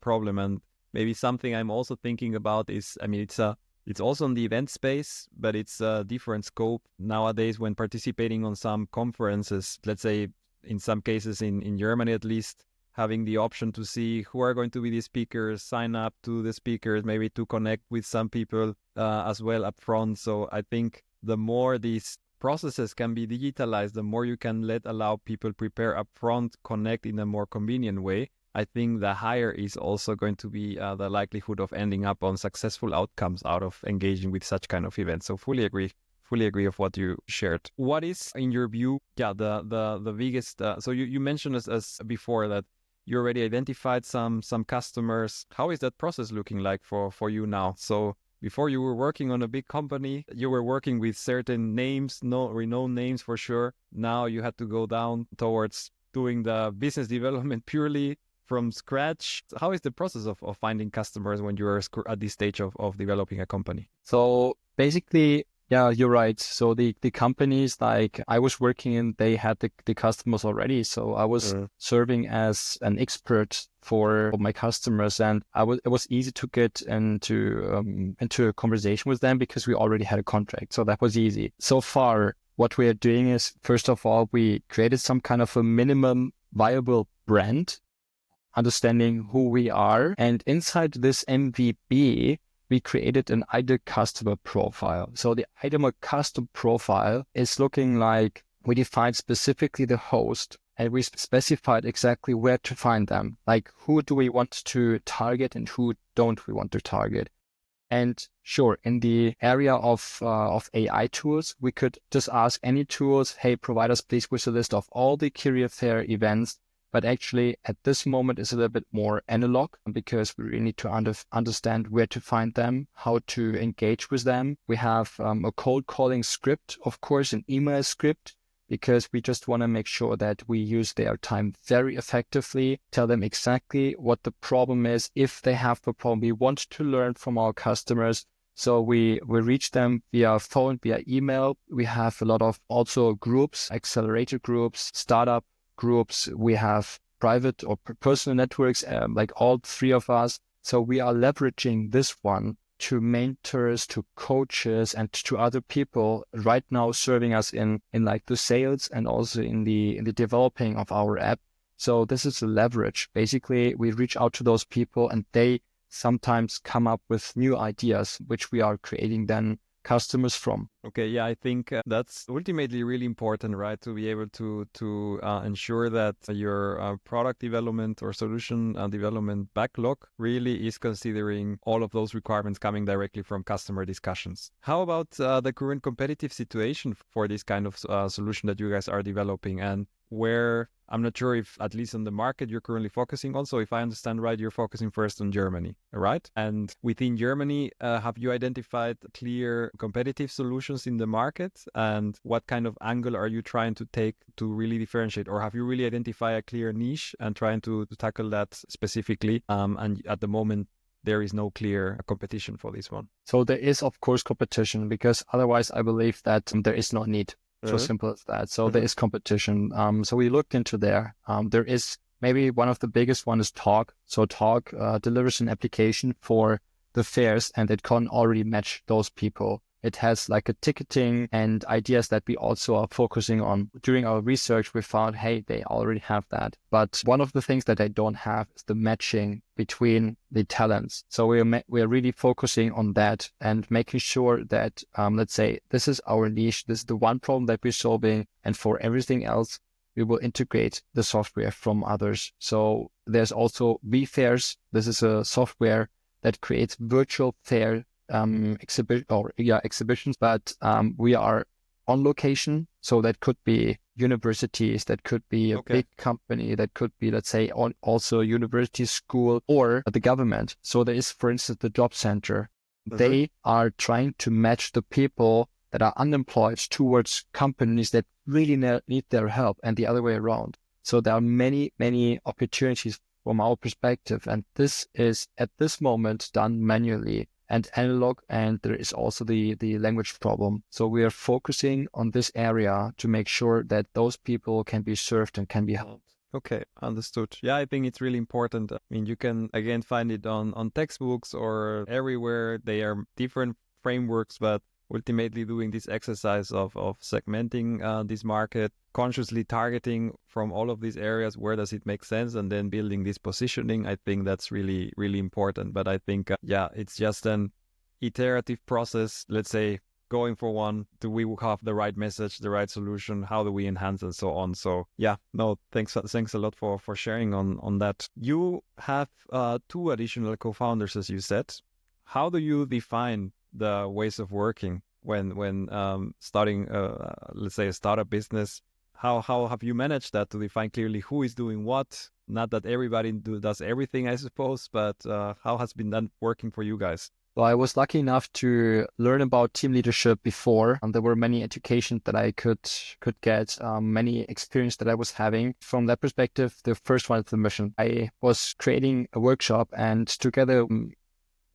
problem. And maybe something I'm also thinking about is, I mean, it's a It's also in the event space, but it's a different scope nowadays when participating on some conferences, let's say in some cases in Germany at least, having the option to see who are going to be the speakers, sign up to the speakers, maybe to connect with some people as well up front. So I think the more these processes can be digitalized, the more you can allow people prepare up front, connect in a more convenient way. I think the higher is also going to be the likelihood of ending up on successful outcomes out of engaging with such kind of events. So fully agree of what you shared. What is, in your view, the biggest? So you mentioned as before that you already identified some customers. How is that process looking like for you now? So before you were working on a big company, you were working with certain names, no renowned names for sure. Now you had to go down towards doing the business development purely from scratch. How is the process of finding customers when you're at this stage of developing a company? So basically, yeah, you're right. So the companies like I was working in, they had the customers already. So I was serving as an expert for my customers, and it was easy to get into a conversation with them because we already had a contract. So that was easy. So far, what we are doing is, first of all, we created some kind of a minimum viable brand, understanding who we are. And inside this MVP, we created an ideal customer profile. So the ideal customer profile is looking like we defined specifically the host, and we specified exactly where to find them. Like, who do we want to target and who don't we want to target? And sure, in the area of AI tools, we could just ask any tools, hey, provide us please with a list of all the career fair events. But actually, at this moment, it's a little bit more analog because we really need to understand where to find them, how to engage with them. We have a cold calling script, of course, an email script, because we just want to make sure that we use their time very effectively, tell them exactly what the problem is. If they have the problem, we want to learn from our customers. So we reach them via phone, via email. We have a lot of also groups, accelerator groups, startup groups. We have private or personal networks, like all three of us. So we are leveraging this one to mentors, to coaches, and to other people right now serving us in like the sales and also in the developing of our app. So this is a leverage. Basically, we reach out to those people and they sometimes come up with new ideas, which we are creating then customers from. Okay, yeah, I think that's ultimately really important, right? To be able to ensure that your product development or solution development backlog really is considering all of those requirements coming directly from customer discussions. How about the current competitive situation for this kind of solution that you guys are developing, and where I'm not sure if, at least on the market you're currently focusing on. So if I understand right, you're focusing first on Germany, right? And within Germany, have you identified clear competitive solutions in the market? And what kind of angle are you trying to take to really differentiate? Or have you really identified a clear niche and trying to tackle that specifically? And at the moment, there is no clear competition for this one. So there is, of course, competition, because otherwise I believe that there is no need. So simple as that. So there is competition. So we looked into there. There is maybe one of the biggest one is Talk. So Talk delivers an application for the fairs, and it can already match those people. It has like a ticketing and ideas that we also are focusing on. During our research, we found, hey, they already have that. But one of the things that they don't have is the matching between the talents. So we are really focusing on that and making sure that, let's say, this is our niche. This is the one problem that we're solving. And for everything else, we will integrate the software from others. So there's also vFairs. This is a software that creates virtual fair exhibitions, but we are on location. So that could be universities, that could be a big company, that could be, let's say, also a university, school, or the government. So there is, for instance, the job center. They are trying to match the people that are unemployed towards companies that really need their help, and the other way around. So there are many, many opportunities from our perspective, and this is at this moment done manually and analog, and there is also the language problem. So we are focusing on this area to make sure that those people can be served and can be helped. Okay, understood. Yeah, I think it's really important. I mean, you can again find it on textbooks or everywhere. They are different frameworks, but ultimately doing this exercise of segmenting this market, consciously targeting from all of these areas, where does it make sense, and then building this positioning. I think that's really, really important. But I think, it's just an iterative process, let's say, going for one. Do we have the right message, the right solution? How do we enhance, and so on? So thanks a lot for sharing on that. You have two additional co-founders, as you said. How do you define the ways of working when starting, let's say, a startup business? How have you managed that, to define clearly who is doing what? Not that everybody does everything, I suppose, but how has been done working for you guys? So I was lucky enough to learn about team leadership before, and there were many educations that I could get, many experience that I was having. From that perspective, the first one is the mission. I was creating a workshop, and together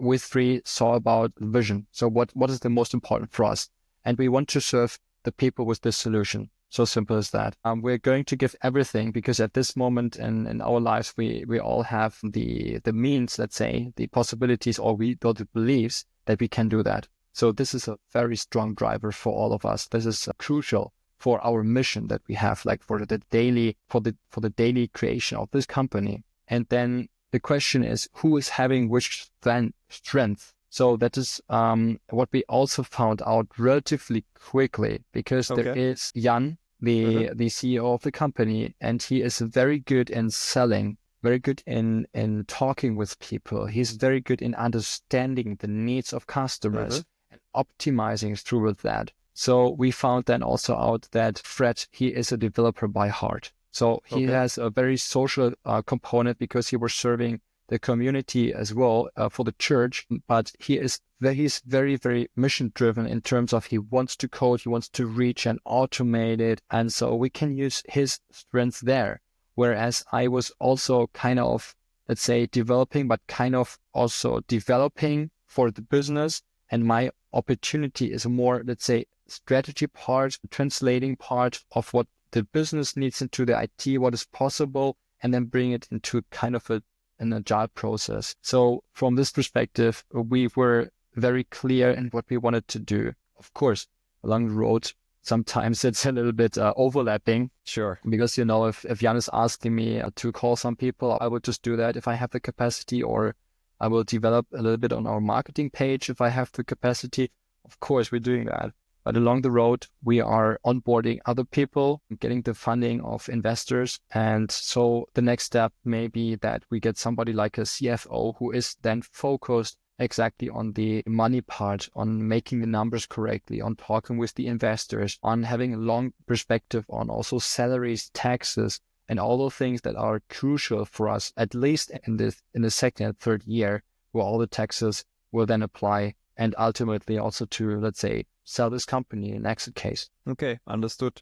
with three saw about vision. So what is the most important for us? And we want to serve the people with this solution. So simple as that. We're going to give everything, because at this moment in our lives, we all have the means, let's say, the possibilities, or the beliefs that we can do that. So this is a very strong driver for all of us. This is crucial for our mission that we have, like for the daily creation of this company. And then the question is, who is having which strength? So that is what we also found out relatively quickly, because there is Jan, the CEO of the company, and he is very good in selling, very good in talking with people. He's very good in understanding the needs of customers and optimizing through with that. So we found then also out that Fred, he is a developer by heart. So he has a very social component, because he was serving the community as well for the church, but he's very, very mission driven in terms of he wants to code, he wants to reach and automate it. And so we can use his strengths there. Whereas I was also kind of, let's say, developing, but kind of also developing for the business. And my opportunity is more, let's say, strategy part, translating part of what the business needs into the IT, what is possible, and then bring it into kind of an agile process. So from this perspective, we were very clear in what we wanted to do. Of course, along the road, sometimes it's a little bit overlapping. Sure. Because, if Jan is asking me to call some people, I will just do that if I have the capacity, or I will develop a little bit on our marketing page if I have the capacity. Of course, we're doing that. But along the road, we are onboarding other people, getting the funding of investors. And so the next step may be that we get somebody like a CFO who is then focused exactly on the money part, on making the numbers correctly, on talking with the investors, on having a long perspective on also salaries, taxes, and all those things that are crucial for us, at least in the second and third year, where all the taxes will then apply, and ultimately also to, let's say, sell this company in exit case. Okay, understood.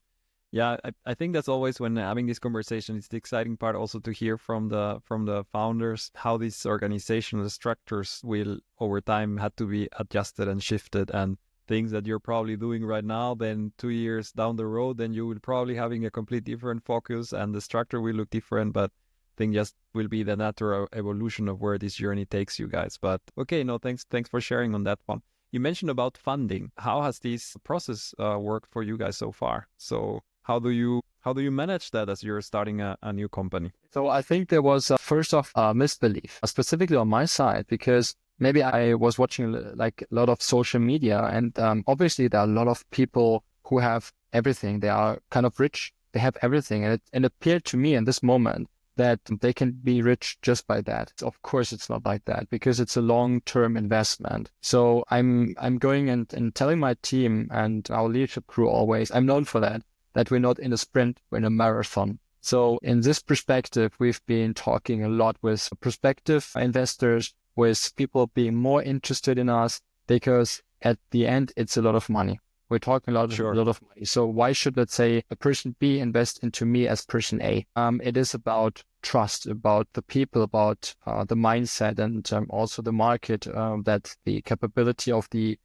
Yeah, I think that's always, when having this conversation, it's the exciting part also to hear from the founders how these organizational structures will over time had to be adjusted and shifted, and things that you're probably doing right now, then 2 years down the road, then you will probably having a complete different focus, and the structure will look different, but I think just will be the natural evolution of where this journey takes you guys. But okay, no, thanks for sharing on that one. You mentioned about funding. How has this process worked for you guys so far? So how do you manage that as you're starting a new company? So I think there was first off a misbelief, specifically on my side, because maybe I was watching like a lot of social media, and obviously there are a lot of people who have everything. They are kind of rich. They have everything, and it appeared to me in this moment that they can be rich just by that. Of course, it's not like that, because it's a long-term investment. So I'm going and telling my team and our leadership crew always, I'm known for that we're not in a sprint, we're in a marathon. So in this perspective, we've been talking a lot with prospective investors, with people being more interested in us, because at the end, it's a lot of money. We're talking a lot of money. So why should, let's say, a person B invest into me as person A? It is about trust, about the people, about the mindset, and also the market, that the capability of the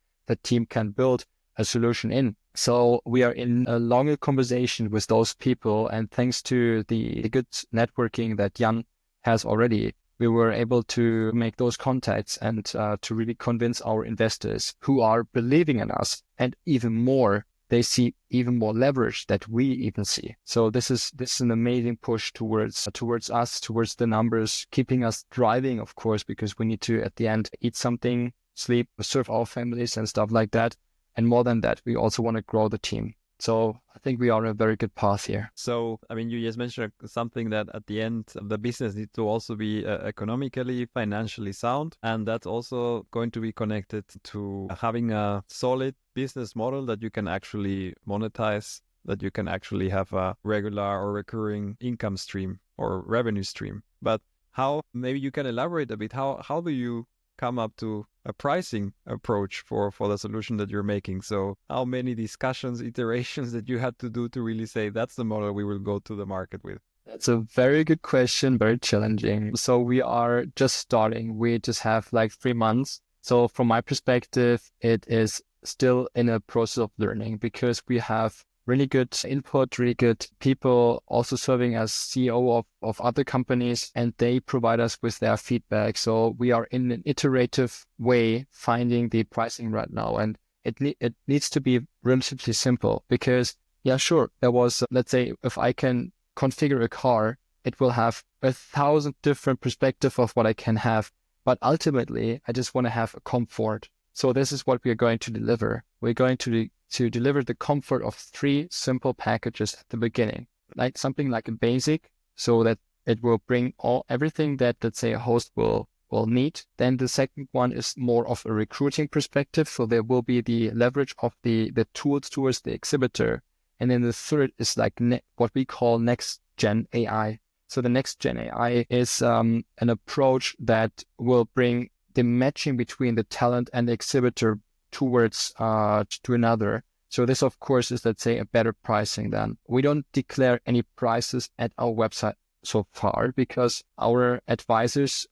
team can build a solution in. So we are in a longer conversation with those people, and thanks to the good networking that Jan has already, we were able to make those contacts and to really convince our investors who are believing in us, and even more, they see even more leverage that we even see. So this is an amazing push towards us, towards the numbers, keeping us driving, of course, because we need to at the end eat something, sleep, serve our families and stuff like that. And more than that, we also want to grow the team. So I think we are on a very good path here. So, I mean, you just mentioned something that at the end, the business needs to also be economically, financially sound. And that's also going to be connected to having a solid business model that you can actually monetize, that you can actually have a regular or recurring income stream or revenue stream. But how, maybe you can elaborate a bit, how do you come up to a pricing approach for the solution that you're making? So how many discussions, iterations that you had to do to really say that's the model we will go to the market with? That's a very good question, very challenging. So we are just starting. We just have like 3 months. So from my perspective, it is still in a process of learning, because we have really good input, really good people also serving as CEO of other companies, and they provide us with their feedback. So we are in an iterative way finding the pricing right now, and it needs to be relatively simple, because yeah, sure, there was, let's say, if I can configure a car, it will have 1,000 different perspectives of what I can have. But ultimately, I just want to have a comfort. So this is what we are going to deliver. We're going to deliver the comfort of 3 simple packages at the beginning, like something like a basic, so that it will bring everything that, let's say, a host will need. Then the second one is more of a recruiting perspective. So there will be the leverage of the tools towards the exhibitor. And then the third is like what we call next gen AI. So the next gen AI is an approach that will bring the matching between the talent and the exhibitor towards to another. So this, of course, is, let's say, a better pricing then. We don't declare any prices at our website so far, because our advisors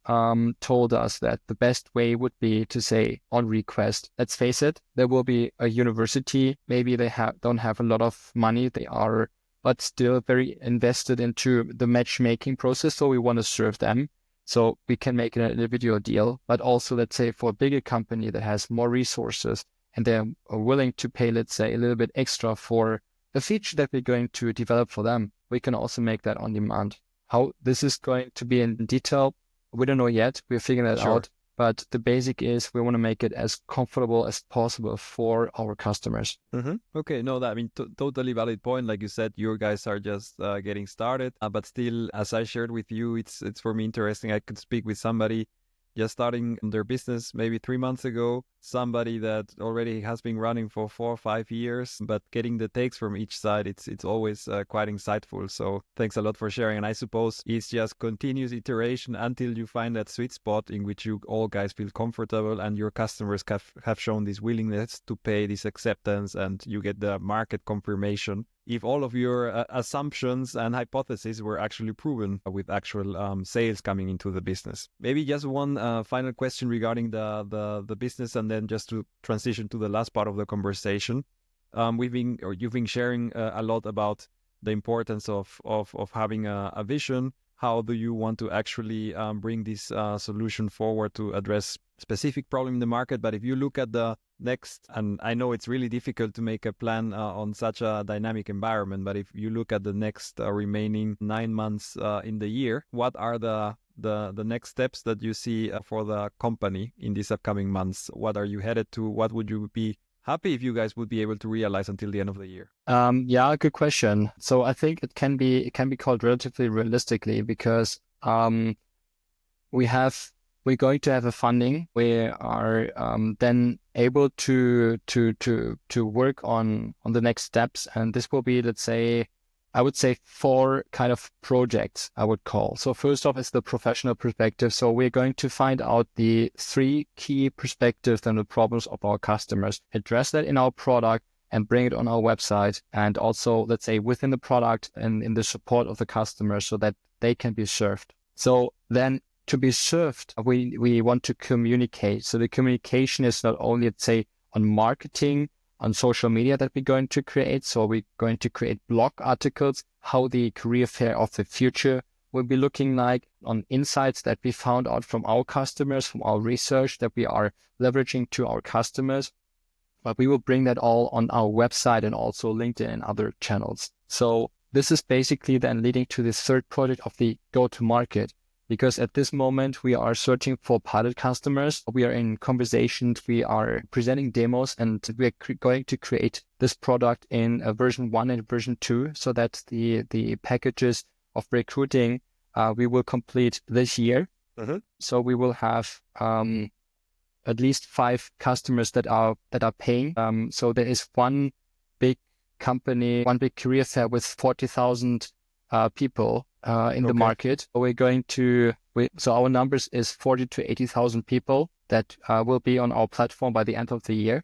told us that the best way would be to say on request. Let's face it, there will be a university, maybe they don't have a lot of money, but still very invested into the matchmaking process. So we want to serve them. So we can make an individual deal, but also, let's say, for a bigger company that has more resources and they're willing to pay, let's say, a little bit extra for a feature that we're going to develop for them, we can also make that on demand. How this is going to be in detail, we don't know yet. We're figuring that out. But the basic is we want to make it as comfortable as possible for our customers. Mm-hmm. Okay, no, that, I mean, totally valid point. Like you said, you guys are just getting started, but still, as I shared with you, it's for me interesting. I could speak with somebody just starting their business maybe 3 months ago, somebody that already has been running for 4 or 5 years, but getting the takes from each side, it's always quite insightful. So thanks a lot for sharing. And I suppose it's just continuous iteration until you find that sweet spot in which you all guys feel comfortable and your customers have shown this willingness to pay, this acceptance, and you get the market confirmation if all of your assumptions and hypotheses were actually proven with actual sales coming into the business. Maybe just one final question regarding the business, and then just to transition to the last part of the conversation. You've been sharing a lot about the importance of having a vision. How do you want to actually bring this solution forward to address specific problem in the market? But if you look at the next, and I know it's really difficult to make a plan on such a dynamic environment, but if you look at the next remaining 9 months in the year, what are the next steps that you see for the company in these upcoming months? What are you headed to? What would you be happy if you guys would be able to realize until the end of the year? Yeah, good question. So I think it can be called relatively realistically, because we're going to have a funding. We are then able to work on the next steps, and this will be, let's say, I would say 4 kind of projects I would call. So first off is the professional perspective. So we're going to find out the 3 key perspectives and the problems of our customers, address that in our product and bring it on our website, and also, let's say, within the product and in the support of the customer so that they can be served. So then to be served, we want to communicate. So the communication is not only, let's say, on marketing, on social media that we're going to create. So we're going to create blog articles, how the career fair of the future will be looking like, on insights that we found out from our customers, from our research that we are leveraging to our customers. But we will bring that all on our website and also LinkedIn and other channels. So this is basically then leading to the third project of the go-to-market, because at this moment we are searching for pilot customers. We are in conversations, we are presenting demos, and we are going to create this product in a version 1 and version 2, so that the packages of recruiting we will complete this year. So we will have at least 5 customers that are paying. So there is one big company, one big career fair with 40,000 people in the market. We're going to, so our numbers is 40 to 80,000 people that will be on our platform by the end of the year.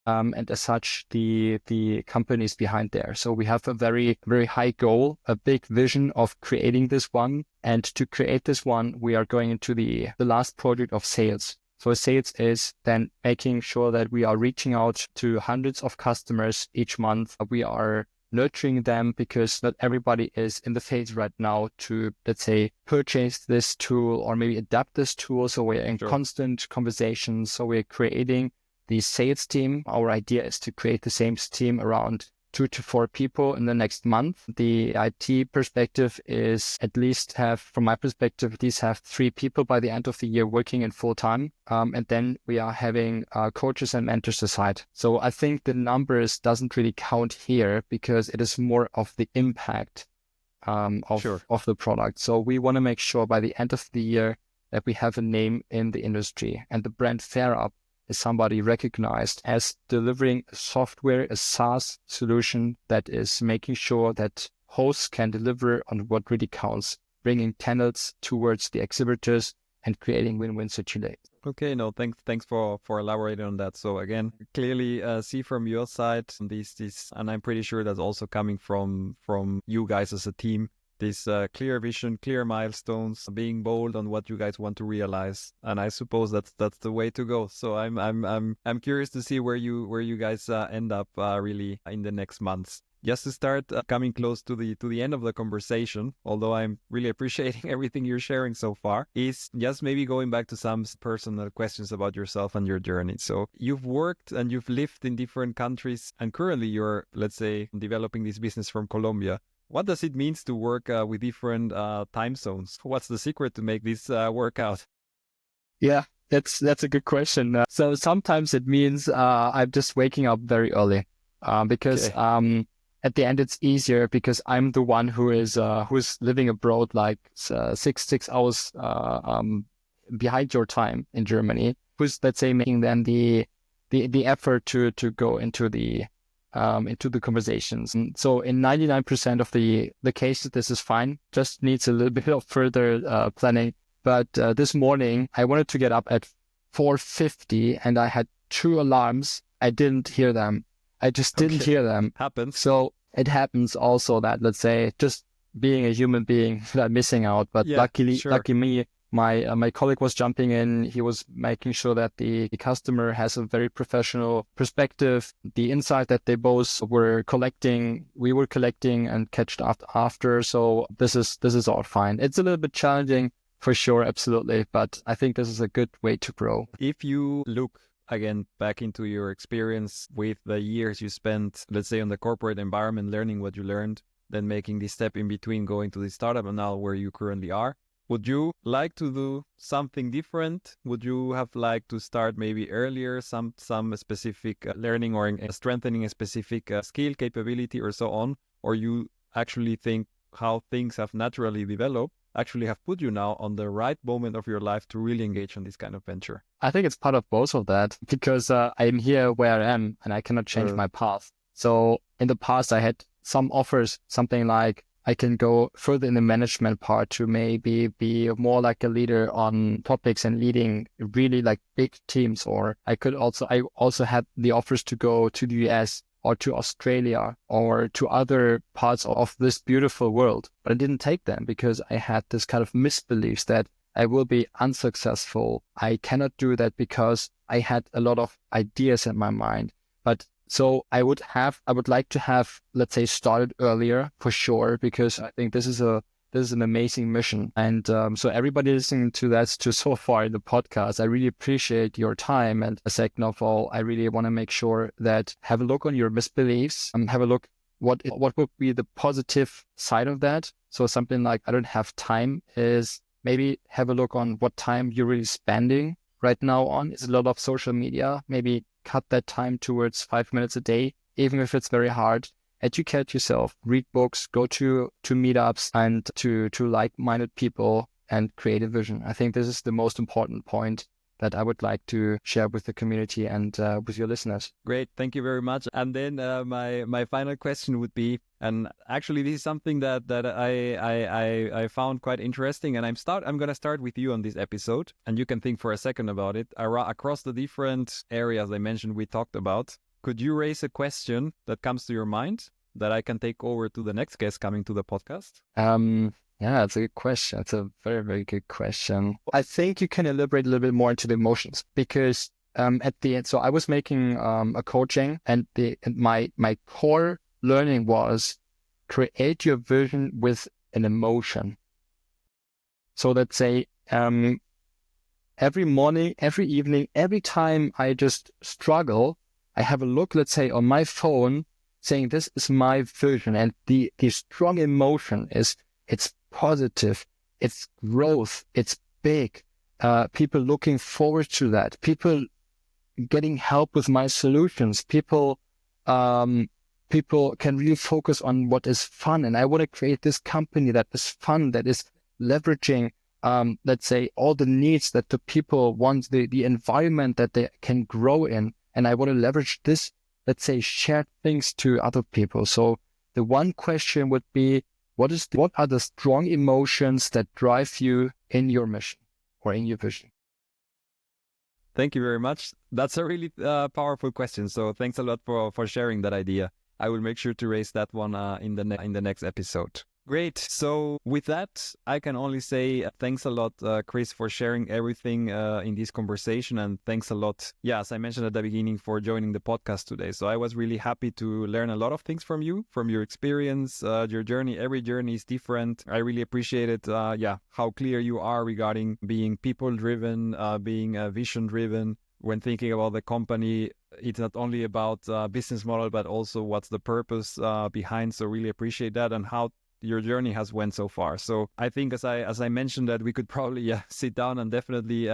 And as such, the companies behind there. So we have a very, very high goal, a big vision of creating this one. And to create this one, we are going into the last project of sales. So sales is then making sure that we are reaching out to hundreds of customers each month. We are nurturing them because not everybody is in the phase right now to, let's say, purchase this tool or maybe adapt this tool. So we're in constant conversations. So we're creating the sales team. Our idea is to create the same team around 2 to 4 people in the next month. The IT perspective is at least have, from my perspective, at least have 3 people by the end of the year working in full time. And then we are having coaches and mentors aside. So I think the numbers doesn't really count here because it is more of the impact of the product. So we want to make sure by the end of the year that we have a name in the industry, and the brand FairUp is somebody recognized as delivering a software, a SaaS solution that is making sure that hosts can deliver on what really counts, bringing candidates towards the exhibitors and creating win-win situations. Okay, no, thanks for elaborating on that. So again, clearly see from your side these, and I'm pretty sure that's also coming from you guys as a team. This clear vision, clear milestones, being bold on what you guys want to realize, and I suppose that's the way to go. So I'm curious to see where you guys end up really in the next months. Just to start coming close to the end of the conversation, although I'm really appreciating everything you're sharing so far, is just maybe going back to some personal questions about yourself and your journey. So you've worked and you've lived in different countries, and currently you're, let's say, developing this business from Colombia. What does it mean to work with different time zones? What's the secret to make this work out? Yeah, that's a good question. So sometimes it means I'm just waking up very early because at the end it's easier because I'm the one who's living abroad like 6 hours behind your time in Germany. Who's, let's say, making then the effort to go into the conversations. And so in 99% of the cases, this is fine. Just needs a little bit of further planning. But this morning, I wanted to get up at 4:50 and I had 2 alarms. I didn't hear them. I just didn't hear them. Happens. So it happens also that, let's say, just being a human being, I'm missing out. But lucky me, my colleague was jumping in. He was making sure that the customer has a very professional perspective. The insight that they both were collecting, we were collecting and catched up after. So this is all fine. It's a little bit challenging for sure, absolutely. But I think this is a good way to grow. If you look again back into your experience with the years you spent, let's say, on the corporate environment, learning what you learned, then making this step in between going to the startup and now where you currently are, would you like to do something different? Would you have liked to start maybe earlier, some specific learning or strengthening a specific skill, capability, or so on? Or you actually think how things have naturally developed actually have put you now on the right moment of your life to really engage in this kind of venture? I think it's part of both of that because I'm here where I am and I cannot change my path. So in the past, I had some offers, something like I can go further in the management part to maybe be more like a leader on topics and leading really like big teams. Or I also had the offers to go to the US or to Australia or to other parts of this beautiful world. But I didn't take them because I had this kind of misbeliefs that I will be unsuccessful. I cannot do that because I had a lot of ideas in my mind. But so I would like to have, let's say, started earlier for sure, because I think this is a this is an amazing mission. And so everybody listening to that to so far in the podcast, I really appreciate your time. And second of all, I really want to make sure that have a look on your misbeliefs, have a look what would be the positive side of that. So something like I don't have time is maybe have a look on what time you're really spending right now on. Is a lot of social media. Maybe cut that time towards 5 minutes a day, even if it's very hard. Educate yourself, read books, go to meetups and to like-minded people and create a vision. I think this is the most important point that I would like to share with the community and with your listeners. Great, thank you very much. And then my final question would be, and actually this is something that I found quite interesting, and I'm gonna start with you on this episode, and you can think for a second about it. Across the different areas I mentioned we talked about, could you raise a question that comes to your mind that I can take over to the next guest coming to the podcast? Yeah, it's a good question. It's a very, very good question. I think you can elaborate a little bit more into the emotions because at the end, so I was making a coaching and my core learning was create your vision with an emotion. So let's say every morning, every evening, every time I just struggle, I have a look, let's say, on my phone saying this is my vision, and the strong emotion is it's positive, it's growth, it's big. People looking forward to that. People getting help with my solutions. People can really focus on what is fun. And I want to create this company that is fun, that is leveraging, let's say, all the needs that the people want, the environment that they can grow in. And I want to leverage this, let's say, shared things to other people. So the one question would be, what are the strong emotions that drive you in your mission or in your vision? Thank you very much. That's a really powerful question. So thanks a lot for sharing that idea. I will make sure to raise that one in the next episode. Great. So with that, I can only say thanks a lot, Chris, for sharing everything in this conversation. And thanks a lot, as I mentioned at the beginning, for joining the podcast today. So I was really happy to learn a lot of things from you, from your experience, your journey. Every journey is different. I really appreciated, how clear you are regarding being people-driven, being vision-driven. When thinking about the company, it's not only about business model, but also what's the purpose behind. So really appreciate that and how your journey has went so far. So I think as I mentioned that we could probably sit down and definitely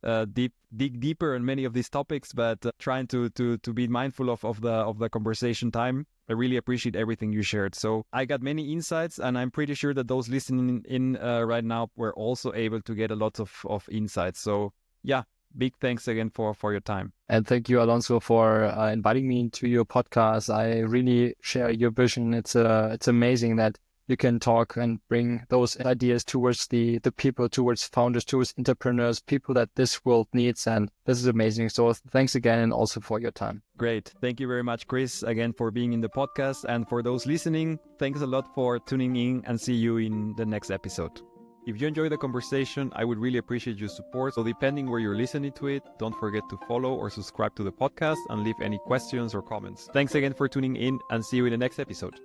dig deeper in many of these topics, but trying to be mindful of the conversation time. I really appreciate everything you shared. So I got many insights, and I'm pretty sure that those listening in right now were also able to get a lot of insights. So big thanks again for your time. And thank you, Alonso, for inviting me into your podcast. I really share your vision. It's amazing that you can talk and bring those ideas towards the people, towards founders, towards entrepreneurs, people that this world needs. And this is amazing. So thanks again, and also for your time. Great. Thank you very much, Chris, again for being in the podcast. And for those listening, thanks a lot for tuning in, and see you in the next episode. If you enjoy the conversation, I would really appreciate your support. So depending where you're listening to it, don't forget to follow or subscribe to the podcast and leave any questions or comments. Thanks again for tuning in, and see you in the next episode.